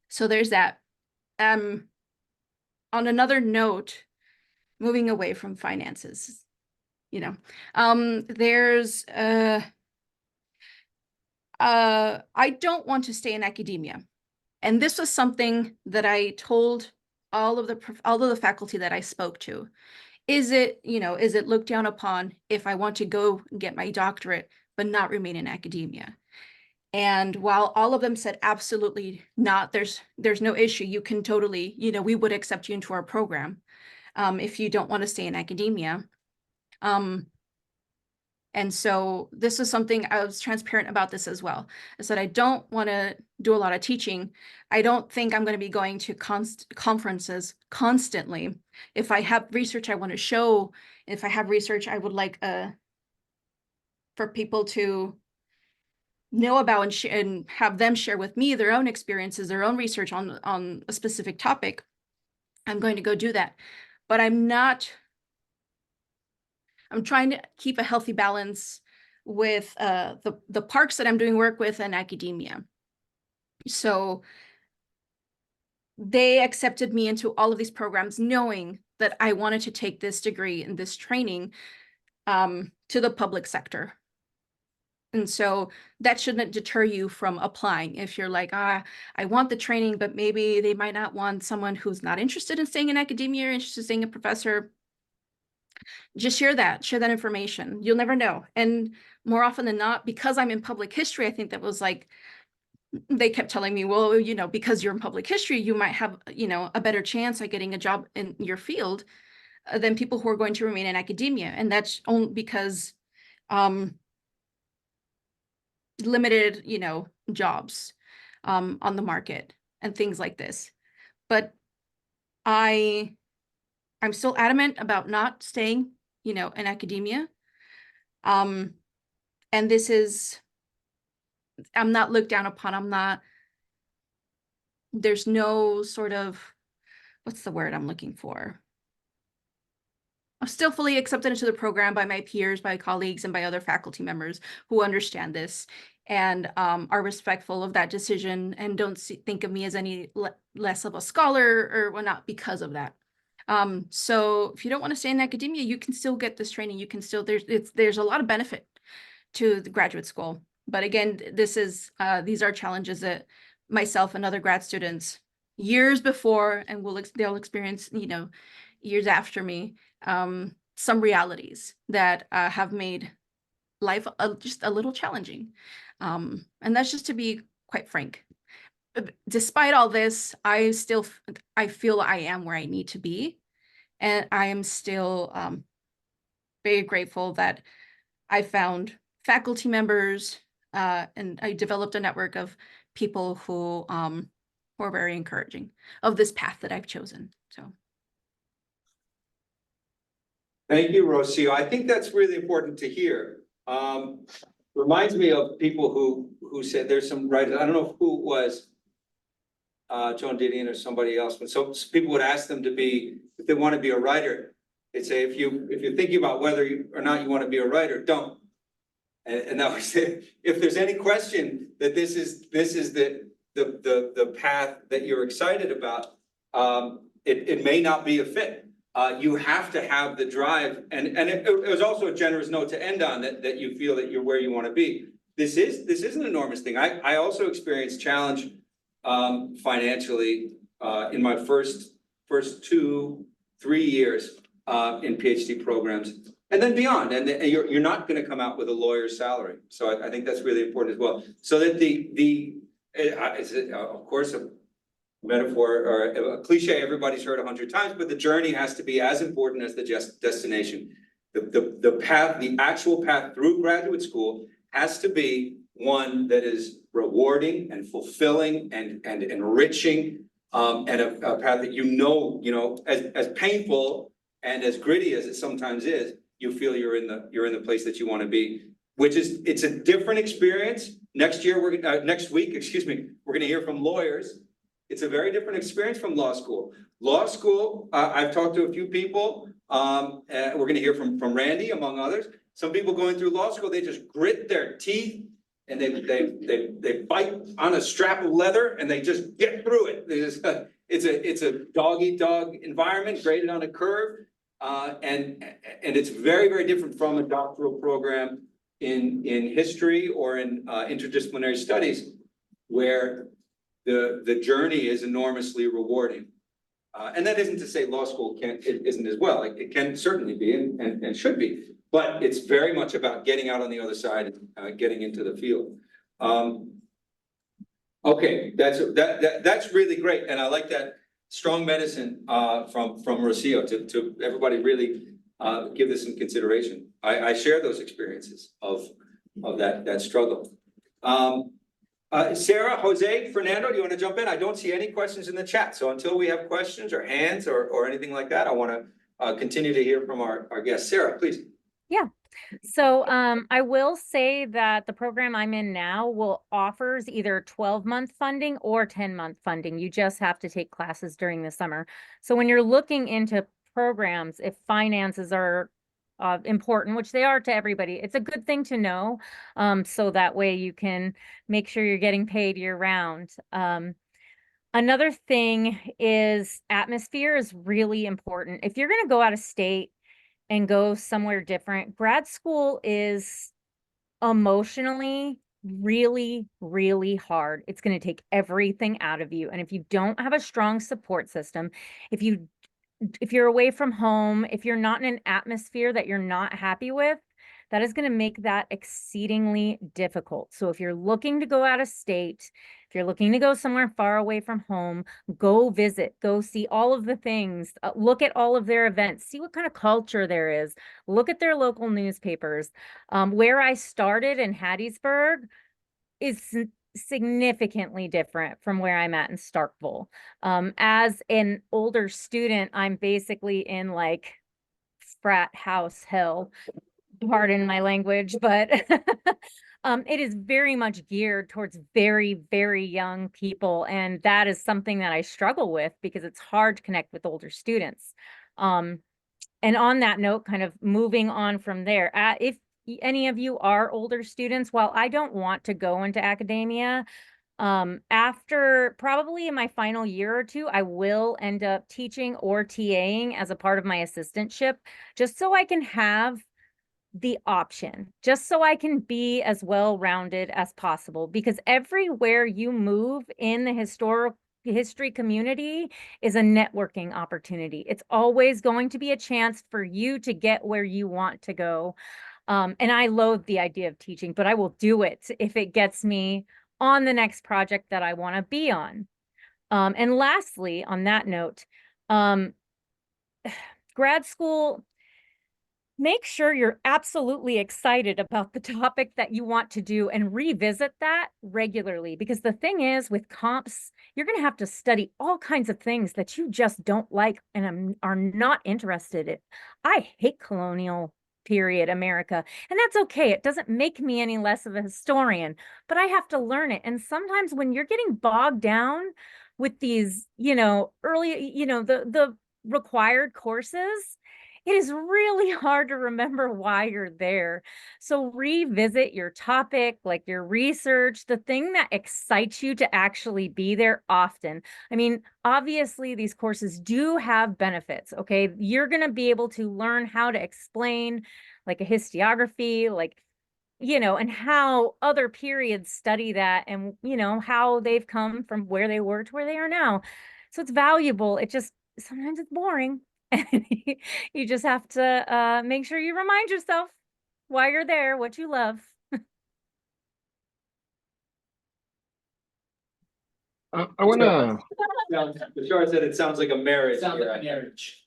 So there's that. On another note, moving away from finances, there's I don't want to stay in academia. And this was something that I told all of the faculty that I spoke to. Is it looked down upon if I want to go get my doctorate, but not remain in academia? And while all of them said absolutely not, there's no issue. You can totally, we would accept you into our program if you don't want to stay in academia. And so this is something I was transparent about this as well. I said, I don't want to do a lot of teaching. I don't think I'm going to be going to conferences constantly. If I have research I want to show, if I have research I would like for people to know about and have them share with me their own experiences, their own research on a specific topic, I'm going to go do that. But I'm trying to keep a healthy balance with the parks that I'm doing work with and academia. So they accepted me into all of these programs knowing that I wanted to take this degree and this training to the public sector. And so that shouldn't deter you from applying. If you're like, I want the training, but maybe they might not want someone who's not interested in staying in academia or interested in staying a professor, just share that information. You'll never know. And more often than not, because I'm in public history, I think that was like, they kept telling me, well, because you're in public history, you might have, a better chance at getting a job in your field than people who are going to remain in academia. And that's only because limited, jobs on the market and things like this. But I'm still adamant about not staying, in academia. And this is, I'm not looked down upon. There's no sort of, what's the word I'm looking for? I'm still fully accepted into the program by my peers, by colleagues, and by other faculty members who understand this and are respectful of that decision and don't think of me as any less of a scholar or whatnot because of that. So if you don't want to stay in academia, you can still get this training. You can still, there's a lot of benefit to the graduate school. But again, these are challenges that myself and other grad students years before, and they'll experience, years after me, some realities that have made life just a little challenging. And that's just to be quite frank. Despite all this, I feel I am where I need to be. And I am still very grateful that I found faculty members and I developed a network of people who are very encouraging of this path that I've chosen. So. Thank you, Rocio. I think that's really important to hear. Reminds me of people who said there's some writers, I don't know who it was, Joan Didion or somebody else, but so people would ask them if they want to be a writer, they'd say, if you're thinking about whether or not you want to be a writer, don't. And that was it. If there's any question that this is the path that you're excited about, it may not be a fit. You have to have the drive, and it was also a generous note to end on that you feel that you're where you want to be. This is an enormous thing. I also experienced challenge financially in my first 2-3 years in PhD programs, and then beyond. And you're not going to come out with a lawyer's salary. So I think that's really important as well. So that it's of course a metaphor or a cliche everybody's heard 100 times, but the journey has to be as important as the destination. The path, the actual path through graduate school has to be one that is rewarding and fulfilling and enriching, and a path that as painful and as gritty as it sometimes is, you feel you're in the place that you want to be, it's a different experience. Next week, we're going to hear from lawyers. It's a very different experience from law school. Law school, I've talked to a few people. We're going to hear from Randy, among others. Some people going through law school, they just grit their teeth and they bite on a strap of leather and they just get through it. It's a dog eat dog environment graded on a curve. And it's very, very different from a doctoral program in history or in interdisciplinary studies, where the journey is enormously rewarding. And that isn't to say law school isn't as well. It can certainly be and should be, but it's very much about getting out on the other side and getting into the field. Okay, that's really great, and I like that strong medicine from Rocio to everybody really give this some consideration. I share those experiences of that struggle. Sarah, Jose, Fernando, do you want to jump in? I don't see any questions in the chat, so until we have questions or hands or anything like that, I want to continue to hear from our guests. Sarah, please. Yeah. So I will say that the program I'm in now offers either 12-month funding or 10-month funding. You just have to take classes during the summer. So when you're looking into programs, if finances are important, which they are to everybody, it's a good thing to know. So that way you can make sure you're getting paid year round. Another thing is atmosphere is really important. If you're going to go out of state and go somewhere different, grad school is emotionally really, really hard. It's going to take everything out of you. And if you don't have a strong support system, if you're away from home, if you're not in an atmosphere that you're not happy with, that is going to make that exceedingly difficult. So if you're looking to go out of state, if you're looking to go somewhere far away from home, go visit, go see all of the things, look at all of their events, see what kind of culture there is, look at their local newspapers. Where I started in Hattiesburg is significantly different from where I'm at in Starkville. As an older student, I'm basically in like frat house hell. Pardon my language, but it is very much geared towards very, very young people. And that is something that I struggle with because it's hard to connect with older students. And on that note, kind of moving on from there, if any of you are older students, while I don't want to go into academia, after probably in my final year or two, I will end up teaching or TAing as a part of my assistantship, just so I can have the option, just so I can be as well-rounded as possible, because everywhere you move in the history community is a networking opportunity. It's always going to be a chance for you to get where you want to go. And I loathe the idea of teaching, but I will do it if it gets me on the next project that I want to be on. And lastly, on that note, grad school, make sure you're absolutely excited about the topic that you want to do and revisit that regularly. Because the thing is, with comps, you're going to have to study all kinds of things that you just don't like and are not interested in. I hate colonial period America, and that's okay. It doesn't make me any less of a historian, but I have to learn it. And sometimes when you're getting bogged down with these, early, the required courses, it is really hard to remember why you're there. So revisit your topic, like your research, the thing that excites you to actually be there often. I mean, obviously these courses do have benefits, okay? You're going to be able to learn how to explain like a historiography, and how other periods study that and, how they've come from where they were to where they are now. So it's valuable. It just, sometimes it's boring. And you just have to make sure you remind yourself why you're there, what you love. I wanna. Bashar said it sounds like a marriage. Sounds like a marriage.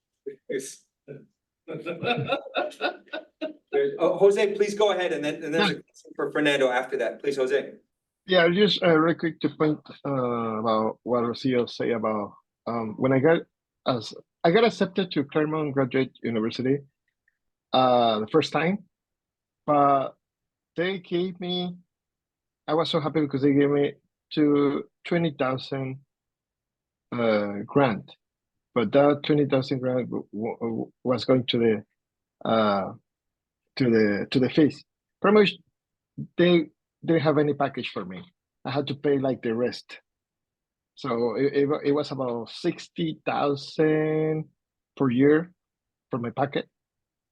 Jose, please go ahead, and then there's a question for Fernando after that. Please, Jose. Yeah, just real quick to point about what Rocio say about when I got accepted to Claremont Graduate University the first time, but they gave me. I was so happy because they gave me to 20,000 grant, but that 20,000 grant was going to the fees. Pretty much, they didn't have any package for me. I had to pay like the rest. So it was about 60,000 per year for my packet.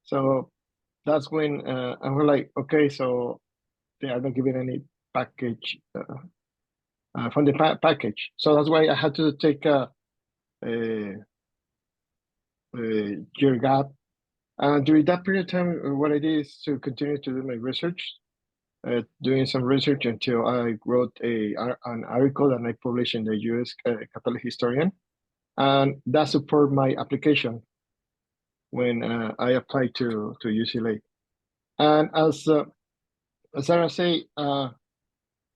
So that's when I was like, okay, so they are not giving any package from the package. So that's why I had to take a year gap. And during that period of time, what I did is to continue to do my research, doing some research until I wrote an article that I published in the U.S. Catholic Historian, and that support my application when I applied to UCLA. And as Sarah say, I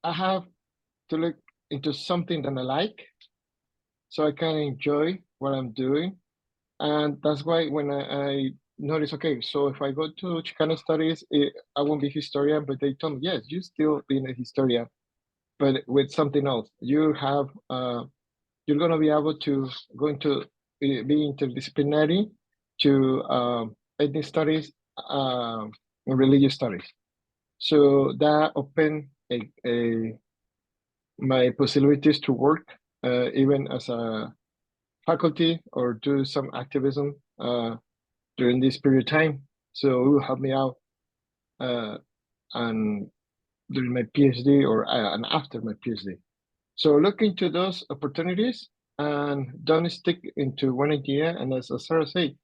have to look into something that I like, so I can enjoy what I'm doing. And that's why when I noticed, okay, so if I go to Chicano Studies, I won't be historian, but they told me, yes, you still being a historian, but with something else. You have, you're gonna be able to go into be interdisciplinary to ethnic studies and religious studies. So that opened my possibilities to work even as a faculty or do some activism during this period of time. So it will help me out and during my PhD or and after my PhD. So look into those opportunities and don't stick into one idea. And as Sarah said,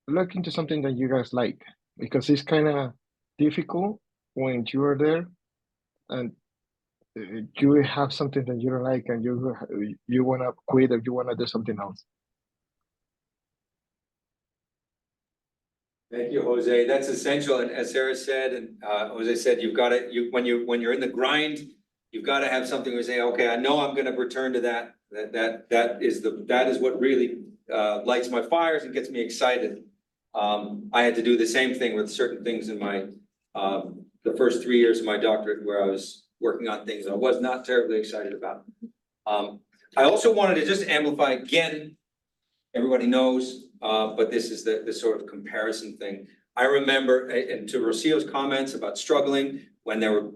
look into something that you guys like, because it's kind of difficult when you are there and you have something that you don't like and you want to quit or you want to do something else. Thank you, Jose. That's essential. And as Sarah said, and Jose said, you've got to, when you're in the grind, you've got to have something where you say, okay, I know I'm going to return to that. That is what really lights my fires and gets me excited. I had to do the same thing with certain things in my the first 3 years of my doctorate, where I was working on things I was not terribly excited about. I also wanted to just amplify again. Everybody knows, but this is the sort of comparison thing. I remember, and to Rocio's comments about struggling, when there were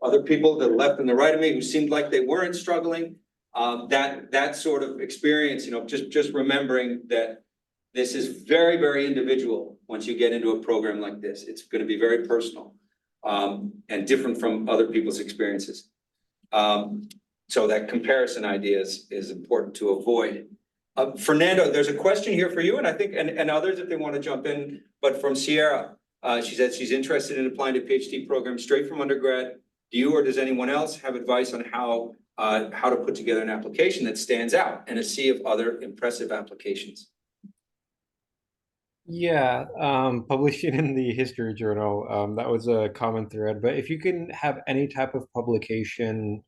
other people to the left and the right of me who seemed like they weren't struggling, that sort of experience, you know, just remembering that this is very, very individual. Once you get into a program like this, it's going to be very personal and different from other people's experiences. So that comparison idea is important to avoid. Fernando, there's a question here for you, and I think, and others if they want to jump in, but from Sierra, she said she's interested in applying to PhD program straight from undergrad. Do you or does anyone else have advice on how to put together an application that stands out in a sea of other impressive applications? Yeah, publishing in the history journal, that was a common thread. But if you can have any type of publication,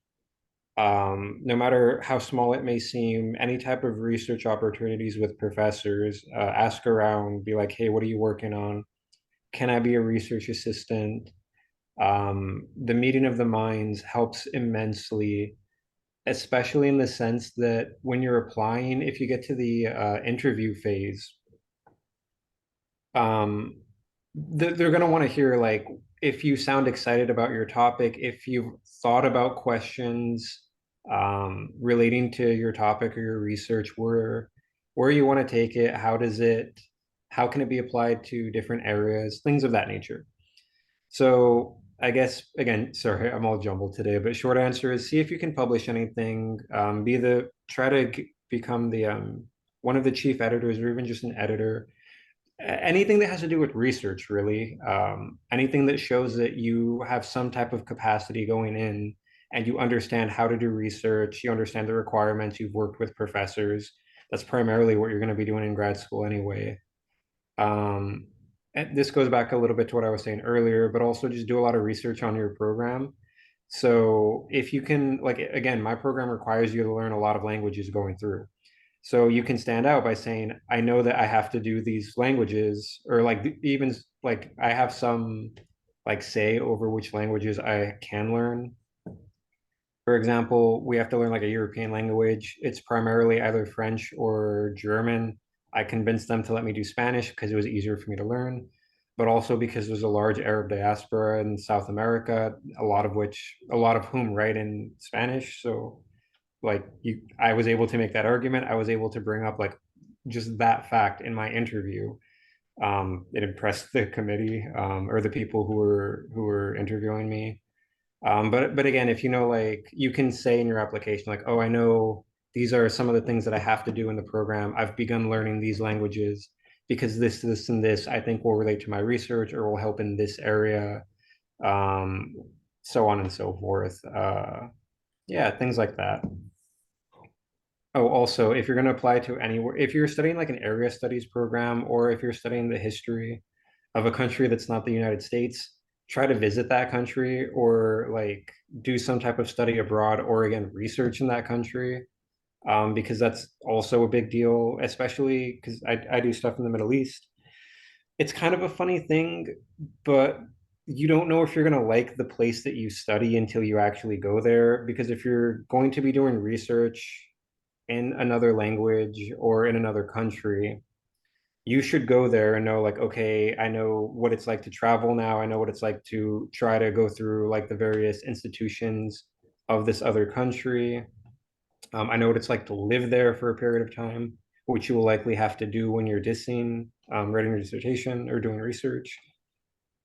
no matter how small it may seem, any type of research opportunities with professors, ask around, be like, hey, what are you working on? Can I be a research assistant? The meeting of the minds helps immensely, especially in the sense that when you're applying, if you get to the interview phase, they're going to want to hear, like, if you sound excited about your topic, if you've thought about questions relating to your topic or your research, where you want to take it, how can it be applied to different areas, things of that nature. So I guess, again, sorry, I'm all jumbled today, but short answer is see if you can publish anything, try to become the one of the chief editors or even just an editor. Anything that has to do with research, really. Anything that shows that you have some type of capacity going in and you understand how to do research, you understand the requirements, you've worked with professors. That's primarily what you're going to be doing in grad school anyway. And this goes back a little bit to what I was saying earlier, but also just do a lot of research on your program. So if you can, like, again, my program requires you to learn a lot of languages going through. So you can stand out by saying, I know that I have to do these languages, or like even like I have some like say over which languages I can learn. For example, we have to learn like a European language. It's primarily either French or German. I convinced them to let me do Spanish because it was easier for me to learn. but also because there's a large Arab diaspora in South America, a lot of whom write in Spanish. So like I was able to make that argument. I was able to bring up like just that fact in my interview. It impressed the committee, or the people who were interviewing me. But again, if you know, like you can say in your application, like, oh, I know these are some of the things that I have to do in the program. I've begun learning these languages because this, and this, I think will relate to my research or will help in this area, um, so on and so forth. Yeah, things like that. Oh, also, if you're going to apply to anywhere, if you're studying like an area studies program, or if you're studying the history of a country that's not the United States, try to visit that country or like do some type of study abroad or again, research in that country, because that's also a big deal, especially because I do stuff in the Middle East. It's kind of a funny thing, but you don't know if you're going to like the place that you study until you actually go there. Because if you're going to be doing research in another language or in another country, you should go there and know like, okay, I know what it's like to travel now. I know what it's like to try to go through like the various institutions of this other country. I know what it's like to live there for a period of time, which you will likely have to do when you're dissing, writing your dissertation or doing research.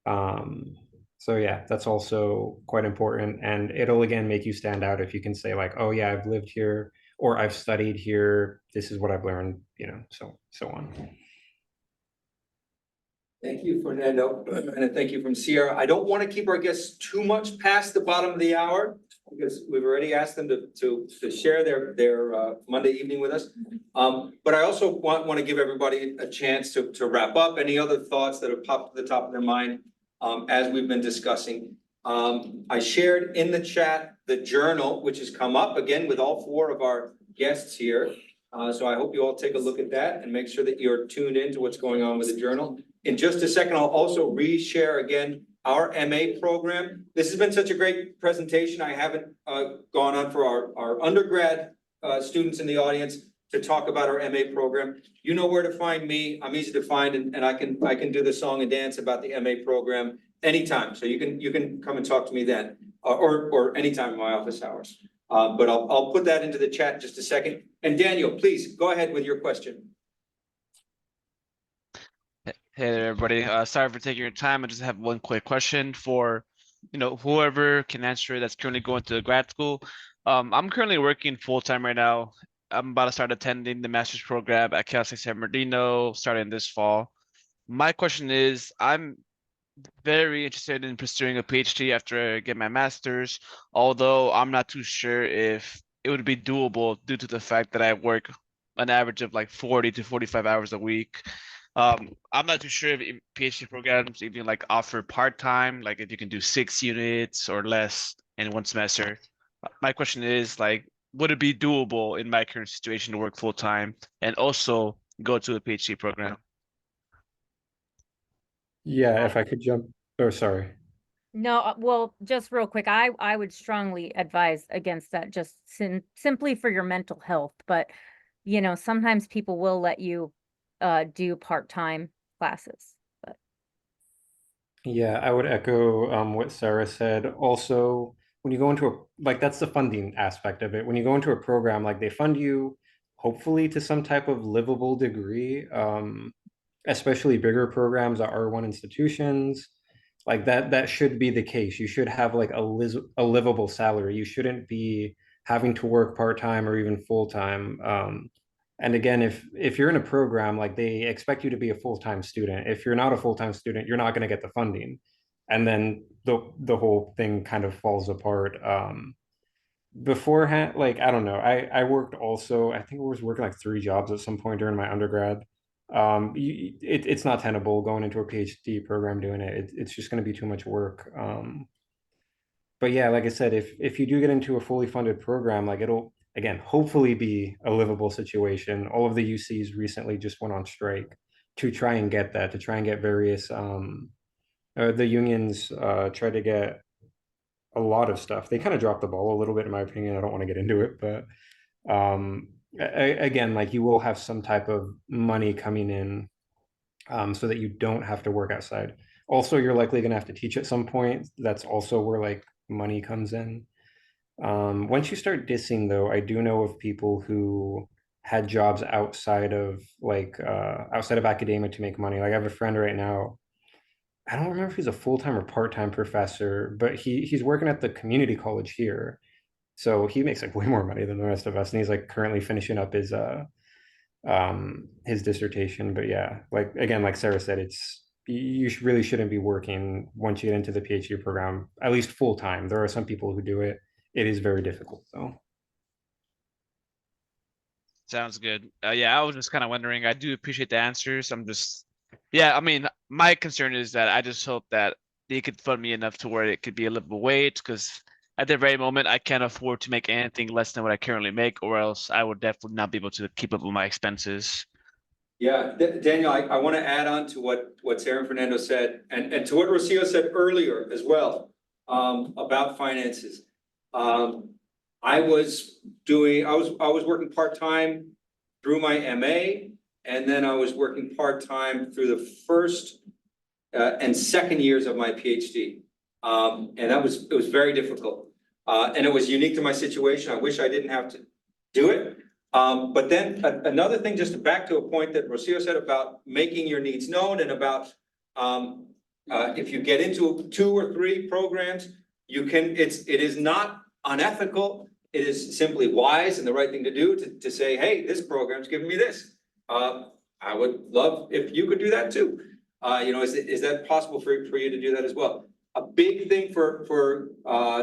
So yeah, that's also quite important, and it'll again make you stand out if you can say like, oh yeah, I've lived here or I've studied here. This is what I've learned, so on. Thank you, Fernando, and thank you from Sierra. I don't want to keep our guests too much past the bottom of the hour because we've already asked them to share their Monday evening with us. But I also want to give everybody a chance to wrap up. Any other thoughts that have popped to the top of their mind as we've been discussing? I shared in the chat the journal, which has come up again with all four of our guests here. So I hope you all take a look at that and make sure that you're tuned into what's going on with the journal. In just a second, I'll also re-share again our MA program. This has been such a great presentation. I haven't gone on for our undergrad students in the audience to talk about our MA program. You know where to find me. I'm easy to find, and I can do the song and dance about the MA program anytime. So you can come and talk to me then, or anytime in my office hours. But I'll put that into the chat in just a second. And Daniel, please go ahead with your question. Hey there, everybody. Sorry for taking your time. I just have one quick question for, whoever can answer it that's currently going to grad school. I'm currently working full-time right now. I'm about to start attending the master's program at Cal State San Bernardino starting this fall. My question is, I'm very interested in pursuing a PhD after I get my master's, although I'm not too sure if it would be doable due to the fact that I work an average of like 40 to 45 hours a week. I'm not too sure if PhD programs even like offer part-time, like if you can do 6 units or less in one semester. My question is like, would it be doable in my current situation to work full-time and also go to a PhD program? Yeah, if I could jump. Oh, sorry. No, well, just real quick, I would strongly advise against that, just simply for your mental health. But, sometimes people will let you do part-time classes. But Yeah, I would echo what Sarah said. Also, when you go into that's the funding aspect of it. When you go into a program, like they fund you, hopefully to some type of livable degree, especially bigger programs at R1 institutions. Like that should be the case. You should have like a livable salary. You shouldn't be having to work part-time or even full-time. And again, if you're in a program, like they expect you to be a full-time student. If you're not a full-time student, you're not going to get the funding. And then the whole thing kind of falls apart. Beforehand, like I don't know. I worked also, I think I was working like 3 jobs at some point during my undergrad. It's not tenable going into a PhD program doing it. It's just going to be too much work. But yeah, like I said, if you do get into a fully funded program, like it'll again hopefully be a livable situation. All of the UCs recently just went on strike to try and get that, to try and get various the unions try to get a lot of stuff. They kind of dropped the ball a little bit in my opinion. I don't want to get into it, but again, like you will have some type of money coming in so that you don't have to work outside. Also, you're likely going to have to teach at some point. That's also where like money comes in. Once you start dissing, though, I do know of people who had jobs outside of outside of academia to make money. Like I have a friend right now. I don't remember if he's a full-time or part-time professor, but he's working at the community college here. So he makes like way more money than the rest of us, and he's like currently finishing up his dissertation. But yeah, like again, like Sarah said, it's really shouldn't be working once you get into the PhD program, at least full-time. There are some people who do it. It is very difficult though. Sounds good. Yeah, I was just kind of wondering. I do appreciate the answers. Yeah, I mean, my concern is that I just hope that they could fund me enough to where it could be a livable wage, because at the very moment, I can't afford to make anything less than what I currently make, or else I would definitely not be able to keep up with my expenses. Yeah, Daniel, I want to add on to what Sarah and Fernando said, and to what Rocio said earlier as well, about finances. I was working part-time through my MA, and then I was working part-time through the first and second years of my PhD. And it was very difficult. And it was unique to my situation. I wish I didn't have to do it. But then another thing, just back to a point that Rocio said about making your needs known, and about if you get into 2 or 3 programs, it is not unethical. It is simply wise and the right thing to do to say, hey, this program's giving me this. I would love if you could do that too. Is that possible for you to do that as well? A big thing for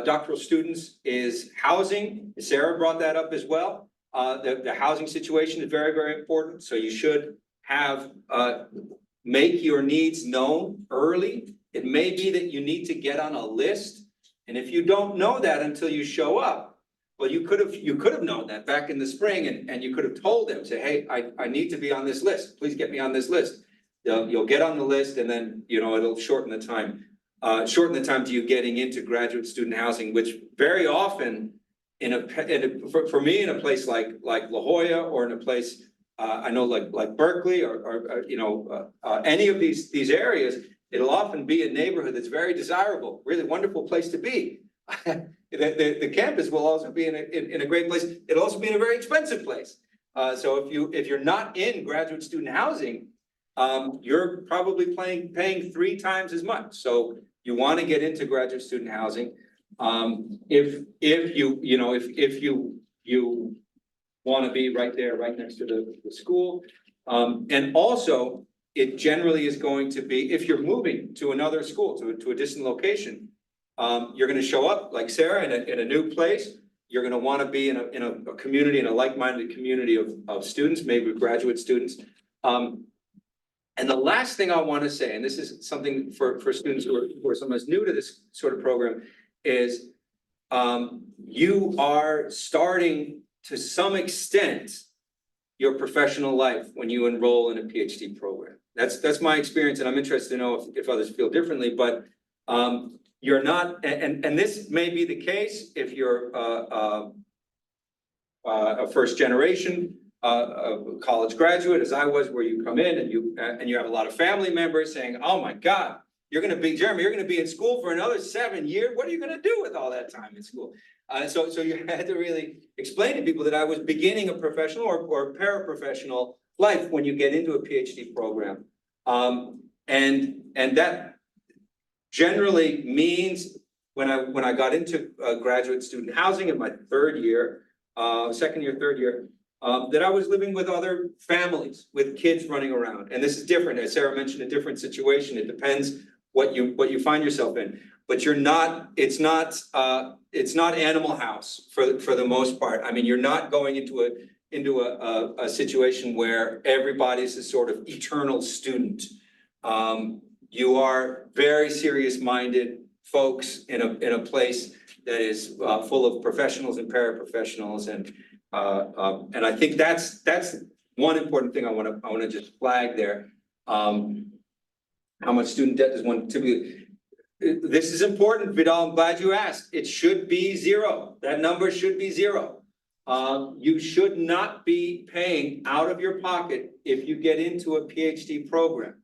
doctoral students is housing. Sarah brought that up as well. The housing situation is very, very important. So you should have make your needs known early. It may be that you need to get on a list, and if you don't know that until you show up, well, you could have known that back in the spring, and you could have told them, say, hey, I need to be on this list. Please get me on this list. You'll get on the list, and then it'll shorten the time. To you getting into graduate student housing, which very often for me in a place like La Jolla, or in a place I know like Berkeley, or any of these areas, it'll often be a neighborhood that's very desirable, really wonderful place to be. The campus will also be in a great place. It'll also be in a very expensive place. So if you're not in graduate student housing, you're probably paying 3 times as much. So you want to get into graduate student housing. If you want to be right there, right next to the school. And also, it generally is going to be, if you're moving to another school, to a distant location, you're going to show up like Sarah in a new place. You're going to want to be in a community, in a like-minded community of students, maybe graduate students. And the last thing I want to say, and this is something for students who are sometimes new to this sort of program, is you are starting to some extent your professional life when you enroll in a PhD program. That's my experience, and I'm interested to know if others feel differently, but you're not, and this may be the case if you're a first generation a college graduate, as I was, where you come in and you have a lot of family members saying, oh my God, Jeremy, you're gonna be in school for another 7 years. What are you gonna do with all that time in school? So you had to really explain to people that I was beginning a professional or paraprofessional life when you get into a PhD program. And that generally means when I got into graduate student housing in my third year, third year, that I was living with other families with kids running around. And this is different, as Sarah mentioned, a different situation. It depends what you find yourself in. But it's not Animal House for the most part. I mean, you're not going into a situation where everybody's a sort of eternal student. You are very serious-minded folks in a place that is full of professionals and paraprofessionals, and I think that's one important thing I want to just flag there. How much student debt does one typically? This is important, Vidal. I'm glad you asked. It should be 0. That number should be 0. You should not be paying out of your pocket if you get into a PhD program.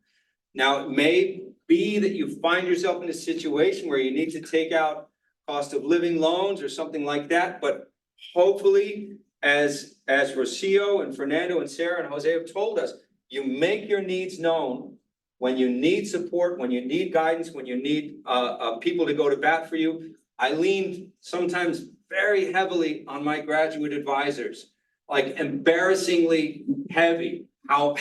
Now, it may be that you find yourself in a situation where you need to take out cost of living loans or something like that, but hopefully, as Rocio and Fernando and Sarah and Jose have told us, you make your needs known when you need support, when you need guidance, when you need people to go to bat for you. I leaned sometimes very heavily on my graduate advisors, like embarrassingly heavy. How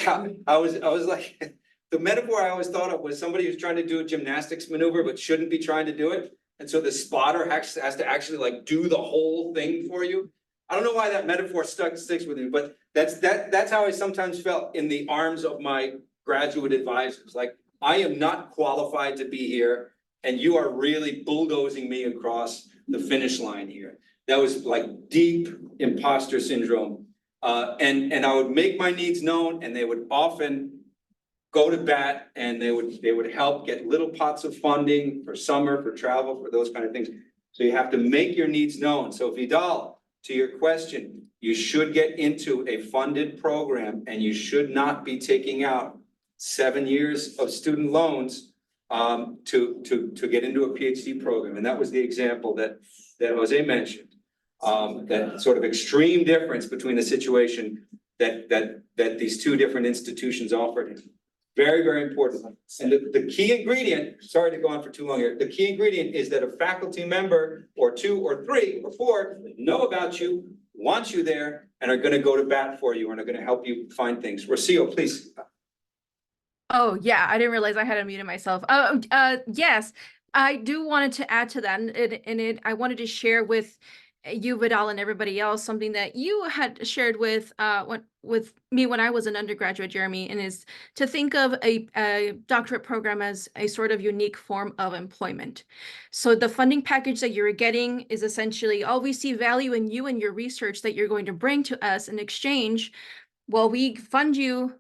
I was like, the metaphor I always thought of was somebody who's trying to do a gymnastics maneuver but shouldn't be trying to do it. And so the spotter has to actually like do the whole thing for you. I don't know why that metaphor sticks with me, but that's how I sometimes felt in the arms of my graduate advisors. Like, I am not qualified to be here, and you are really bulldozing me across the finish line here. That was like deep imposter syndrome. And I would make my needs known, and they would often go to bat, and they would help get little pots of funding for summer, for travel, for those kind of things. So you have to make your needs known. So Vidal, to your question, you should get into a funded program, and you should not be taking out 7 years of student loans to get into a PhD program. And that was the example that Jose mentioned. That sort of extreme difference between the situation that these two different institutions offered him. Very, very important. And the key ingredient, sorry to go on for too long here, the key ingredient is that a faculty member or 2 or 3 or 4 know about you, want you there, and are gonna go to bat for you and are gonna help you find things. Rocio, please. Oh, yeah, I didn't realize I had unmuted myself. Yes, I do wanted to add to that, and I wanted to share with you, Vidal, and everybody else something that you had shared with me when I was an undergraduate, Jeremy, and is to think of a doctorate program as a sort of unique form of employment. So the funding package that you're getting is essentially, oh, we see value in you and your research that you're going to bring to us in exchange. Well, we fund you.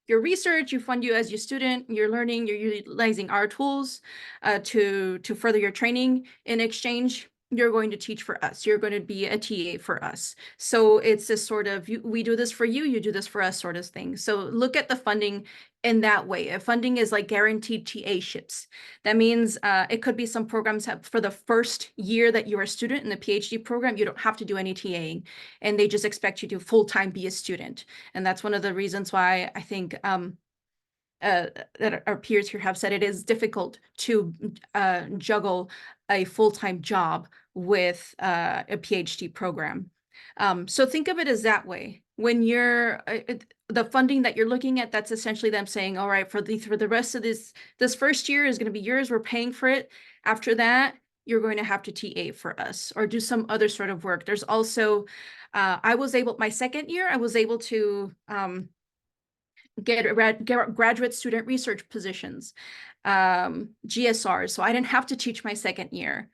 Your research, you fund you as your student, you're learning, you're utilizing our tools to further your training. In exchange, you're going to teach for us. You're going to be a TA for us. So it's this sort of, we do this for you, you do this for us sort of thing. So look at the funding in that way. If funding is like guaranteed TA-ships, that means it could be some programs have for the first year that you're a student in the PhD program, you don't have to do any TAing, and they just expect you to full-time be a student. And that's one of the reasons why I think that our peers here have said it is difficult to juggle a full-time job with a PhD program. So think of it as that way. When you're the funding that you're looking at, that's essentially them saying, all right, for the rest of this first year is going to be yours. We're paying for it. After that, you're going to have to TA for us or do some other sort of work. There's also, my second year, I was able to get graduate student research positions, GSRs. So I didn't have to teach my second year.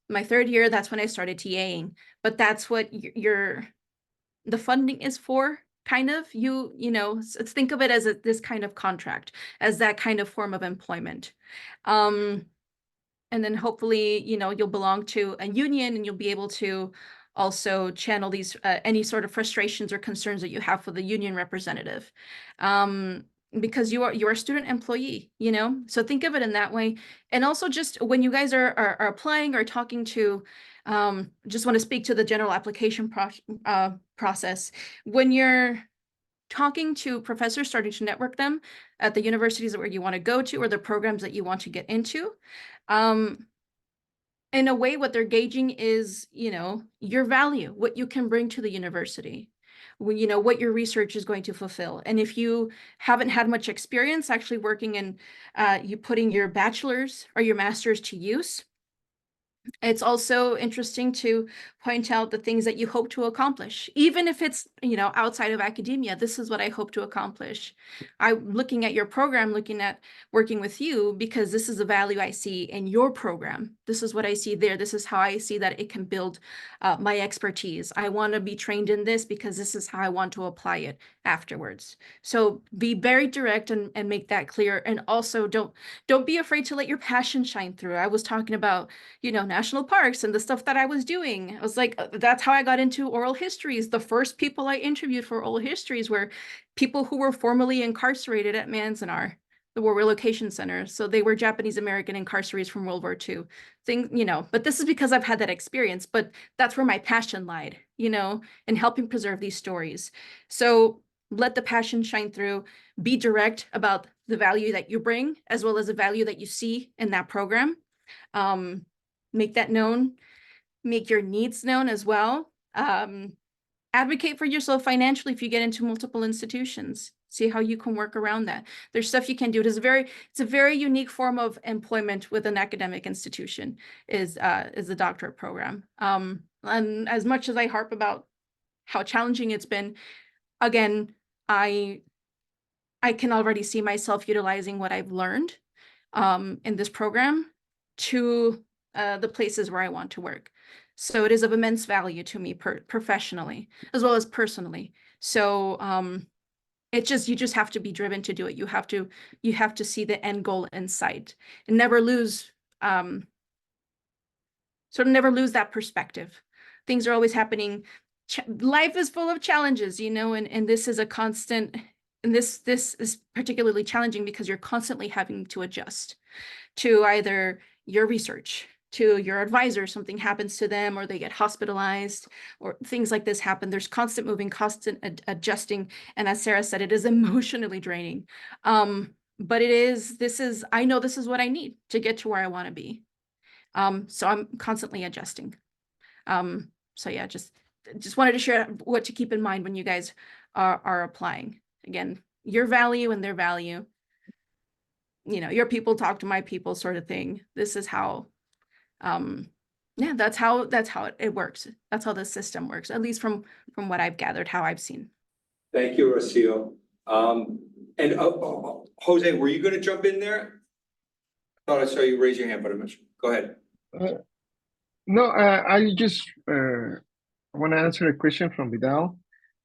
My third year, that's when I started TAing. But that's what the funding is for, kind of. You know, think of it as this kind of contract, as that kind of form of employment. And then hopefully, you know, you'll belong to a union and you'll be able to also channel these any sort of frustrations or concerns that you have for the union representative, because you're a student employee, you know. So think of it in that way. And also, just when you guys are applying or talking to, just want to speak to the general application process. When you're talking to professors, starting to network them at the universities where you want to go to or the programs that you want to get into, in a way, what they're gauging is, you know, your value, what you can bring to the university, you know, what your research is going to fulfill. And if you haven't had much experience actually working in, you putting your bachelor's or your master's to use, it's also interesting to point out the things that you hope to accomplish, even if it's, you know, outside of academia. This is what I hope to accomplish. I'm looking at your program, looking at working with you, because this is the value I see in your program. This is what I see there. This is how I see that it can build my expertise. I want to be trained in this because this is how I want to apply it afterwards. So be very direct and make that clear. And also don't be afraid to let your passion shine through. I was talking about, you know, national parks and the stuff that I was doing. I was like, that's how I got into oral histories. The first people I interviewed for oral histories were people who were formerly incarcerated at Manzanar. the War Relocation Center. So they were Japanese American incarcerees from World War II. But this is because I've had that experience, but that's where my passion lied, in helping preserve these stories. So let the passion shine through, be direct about the value that you bring, as well as the value that you see in that program. Make that known, make your needs known as well. Advocate for yourself financially if you get into multiple institutions. See how you can work around that. There's stuff you can do. It's a very unique form of employment with an academic institution is the doctorate program. And as much as I harp about how challenging it's been, again, I can already see myself utilizing what I've learned in this program to the places where I want to work. So it is of immense value to me professionally as well as personally. So you just have to be driven to do it. You have to see the end goal in sight and never lose that perspective. Things are always happening. Life is full of challenges, and this is a constant, and this is particularly challenging because you're constantly having to adjust to either your research, to your advisor, something happens to them, or they get hospitalized, or things like this happen. There's constant moving, constant adjusting. And as Sarah said, it is emotionally draining. But I know this is what I need to get to where I want to be. So I'm constantly adjusting. So yeah, just wanted to share what to keep in mind when you guys are applying. Again, your value and their value. Your people talk to my people sort of thing. This is how, that's how it works. That's how the system works, at least from what I've gathered, how I've seen. Thank you, Rocio. And Jose, were you going to jump in there? I thought I saw you raise your hand, but I'm not sure. Go ahead. No, I just want to answer a question from Vidal.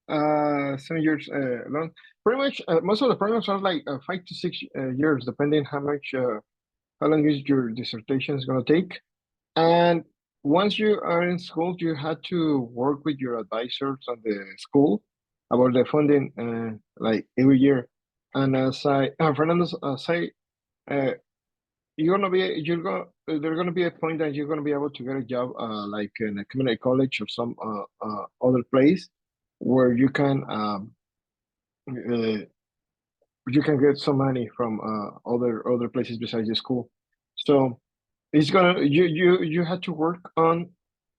7 years long. Pretty much, most of the programs are like 5 to 6 years, depending how long is your dissertation is going to take. And once you are in school, you had to work with your advisors on the school about the funding, like every year. And as Fernando say, there's gonna be a point that you're gonna be able to get a job, like in a community college or some other place where you can get some money from other places besides the school. So it's gonna you had to work on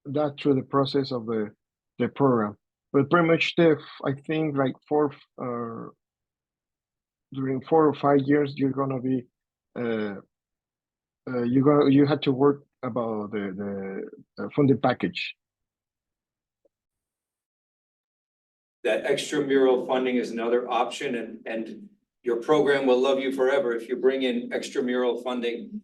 that through the process of the program. But pretty much I think like during 4 or 5 years you're gonna be you had to work about the funding package. That extramural funding is another option, and your program will love you forever if you bring in extramural funding.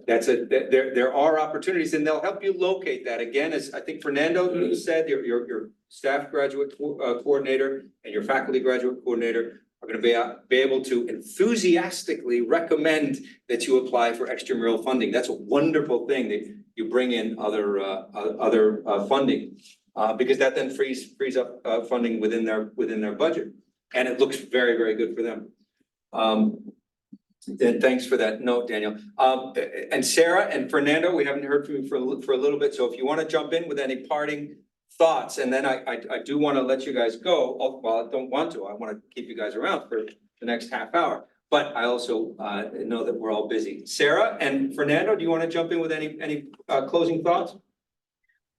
There are opportunities, and they'll help you locate that. Again, as I think Fernando said, your staff graduate coordinator and your faculty graduate coordinator are going to be able to enthusiastically recommend that you apply for extramural funding. That's a wonderful thing that you bring in other funding. Because that then frees up funding within their budget, and it looks very, very good for them. And thanks for that note, Daniel. And Sarah and Fernando, we haven't heard from you for a little bit, so if you want to jump in with any parting thoughts, and then I do want to let you guys go. Well, I don't want to. I want to keep you guys around for the next half hour, but I also know that we're all busy. Sarah and Fernando, do you want to jump in with any closing thoughts?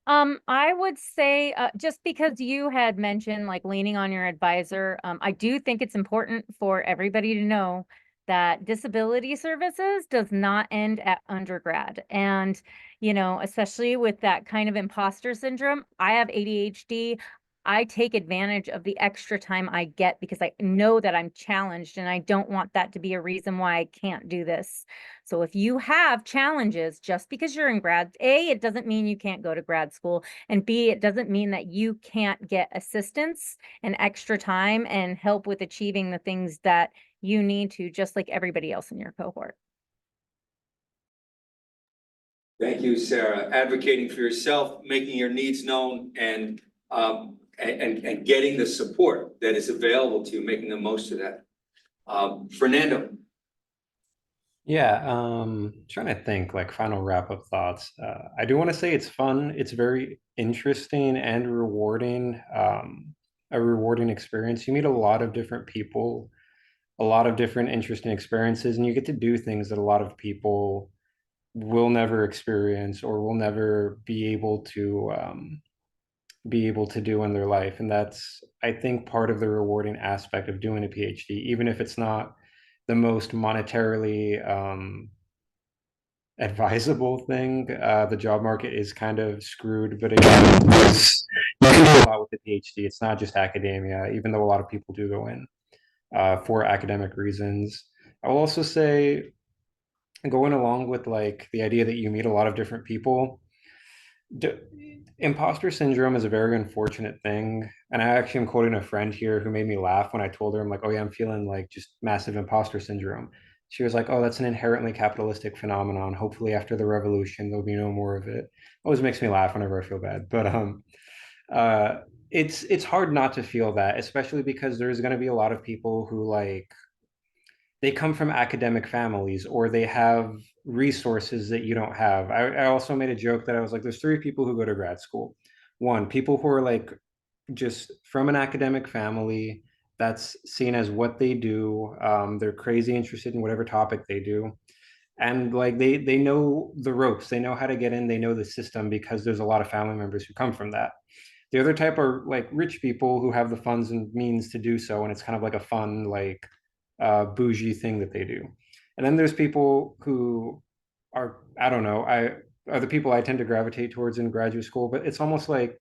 I would say, just because you had mentioned like leaning on your advisor, I do think it's important for everybody to know that disability services does not end at undergrad. And, especially with that kind of imposter syndrome, I have ADHD. I take advantage of the extra time I get because I know that I'm challenged, and I don't want that to be a reason why I can't do this. So if you have challenges, just because you're in it doesn't mean you can't go to grad school, and B, it doesn't mean that you can't get assistance and extra time and help with achieving the things that you need to, just like everybody else in your cohort. Thank you, Sarah. Advocating for yourself, making your needs known, and getting the support that is available to you, making the most of that. Fernando. Yeah, trying to think like final wrap up thoughts. I do want to say it's fun. It's very interesting and rewarding. A rewarding experience. You meet a lot of different people, a lot of different interesting experiences, and you get to do things that a lot of people will never experience or will never be able to do in their life. And that's, I think, part of the rewarding aspect of doing a PhD, even if it's not the most monetarily advisable thing. The job market is kind of screwed, but again, you can do a lot with the PhD. It's not just academia, even though a lot of people do go in for academic reasons. I will also say, going along with like the idea that you meet a lot of different people, imposter syndrome is a very unfortunate thing. And I actually am quoting a friend here who made me laugh when I told her, I'm like, oh yeah, I'm feeling like just massive imposter syndrome. She was like, oh, that's an inherently capitalistic phenomenon. Hopefully after the revolution, there'll be no more of it. Always makes me laugh whenever I feel bad. But uh it's hard not to feel that, especially because there's going to be a lot of people who like they come from academic families or they have resources that you don't have. I also made a joke that I was like, there's three people who go to grad school. One, people who are like just from an academic family that's seen as what they do. They're crazy interested in whatever topic they do. And like they know the ropes, they know how to get in, they know the system because there's a lot of family members who come from that. The other type are like rich people who have the funds and means to do so, and it's kind of like a fun, like bougie thing that they do. And then there's people who are, I don't know, I are the people I tend to gravitate towards in graduate school, but it's almost like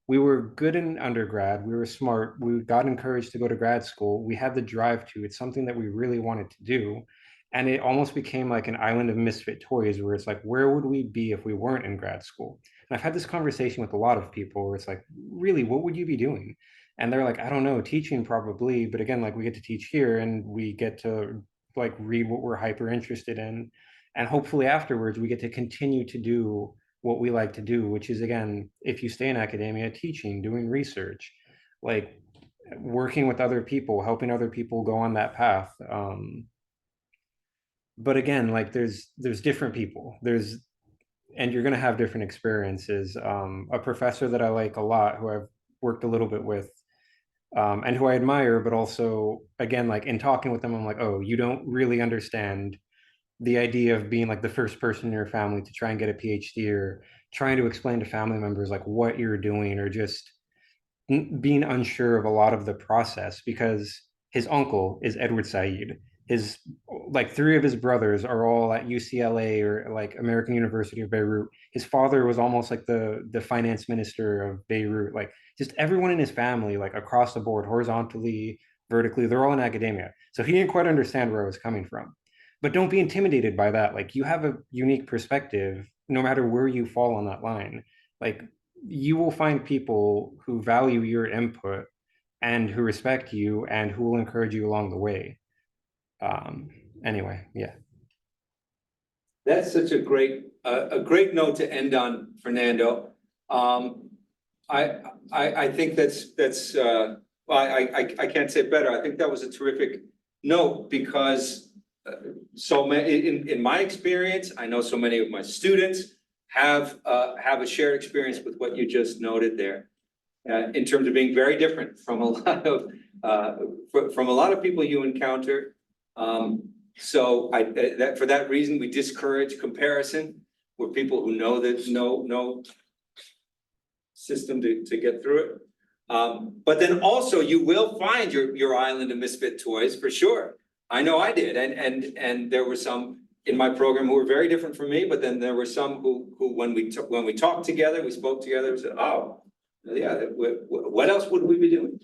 we were good in undergrad, we were smart, we got encouraged to go to grad school, we had the drive to, it's something that we really wanted to do. And it almost became like an island of misfit toys where it's like, where would we be if we weren't in grad school? And I've had this conversation with a lot of people where it's like, really, what would you be doing? And they're like, I don't know, teaching probably. But again, like we get to teach here and we get to like read what we're hyper interested in. And hopefully afterwards, we get to continue to do what we like to do, which is, again, if you stay in academia, teaching, doing research, like working with other people, helping other people go on that path. But again, like there's different people. And you're going to have different experiences. A professor that I like a lot, who I've worked a little bit with, and who I admire, but also, again, like in talking with them, I'm like, oh, you don't really understand the idea of being like the first person in your family to try and get a PhD, or trying to explain to family members like what you're doing, or just being unsure of a lot of the process, because his uncle is Edward Said. His like three of his brothers are all at UCLA or like American University of Beirut. His father was almost like the finance minister of Beirut. Like just everyone in his family, like across the board, horizontally, vertically, they're all in academia. So he didn't quite understand where I was coming from. But don't be intimidated by that. Like you have a unique perspective, no matter where you fall on that line. Like you will find people who value your input and who respect you and who will encourage you along the way. Um, anyway, yeah. That's such a great note to end on, Fernando. I think that's well, I can't say it better. I think that was a terrific note because so many in my experience, I know so many of my students have a shared experience with what you just noted there, in terms of being very different from a lot of from a lot of people you encounter. So that for that reason, we discourage comparison with people who know that no system to get through it. But then also you will find your island of misfit toys for sure. I know I did, and there were some in my program who were very different from me, but then there were some who when we talked together, we spoke together, we said, oh, yeah, what else would we be doing?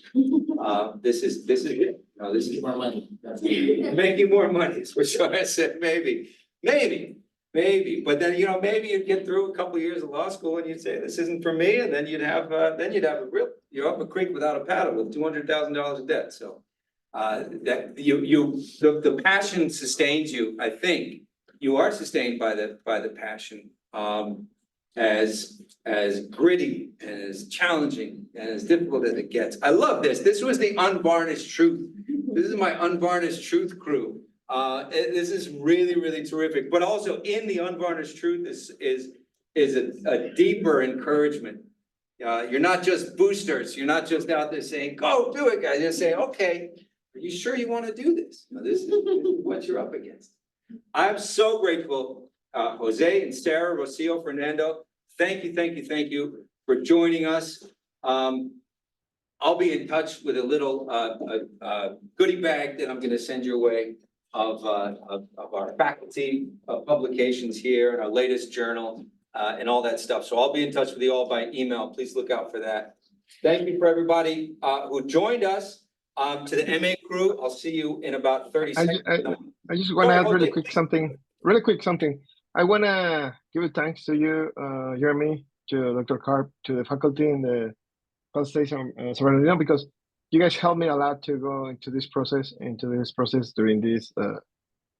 This is it. No, this is More money. making more money, is what I said, maybe. But then, maybe you'd get through a couple of years of law school and you'd say, this isn't for me, and then you'd have you're up a creek without a paddle with $200,000 of debt, so. That the passion sustains you, I think. You are sustained by the passion, as gritty and as challenging and as difficult as it gets. I love this. This was the unvarnished truth. This is my unvarnished truth crew. This is really, really terrific, but also in the unvarnished truth is a deeper encouragement. You're not just boosters, you're not just out there saying, go do it, guys, you're saying, okay, are you sure you wanna do this? This is what you're up against. I'm so grateful, Jose and Sarah, Rocio, Fernando, thank you for joining us. I'll be in touch with a little goodie bag that I'm gonna send your way of our faculty publications here and our latest journal and all that stuff. So I'll be in touch with you all by email. Please look out for that. Thank you for everybody who joined us. To the MA crew, I'll see you in about 30 seconds. I just want to add really Jose. quick something. I want to give a thanks to you, Jeremy, to Dr. Carp, to the faculty in the Cal State San Bernardino, because you guys helped me a lot to go into this process during these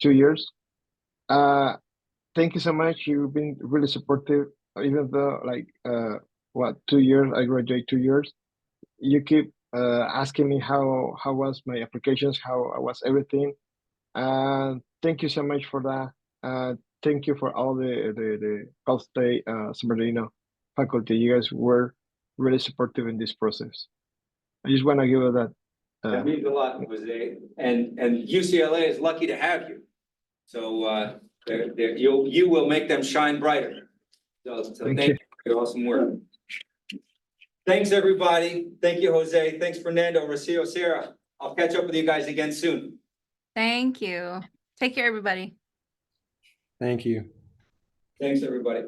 2 years. Thank you so much. You've been really supportive, even though 2 years, I graduate 2 years. You keep asking me how was my applications, how was everything. Thank you so much for that. Thank you for all the Cal State San Bernardino faculty. You guys were really supportive in this process. I just want to give you that. That means a lot, Jose, and UCLA is lucky to have you. So you will make them shine brighter. So thank you for your awesome work. Thanks, everybody. Thank you, Jose. Thanks, Fernando, Rocio, Sarah. I'll catch up with you guys again soon. Thank you. Take care, everybody. Thank you. Thanks, everybody.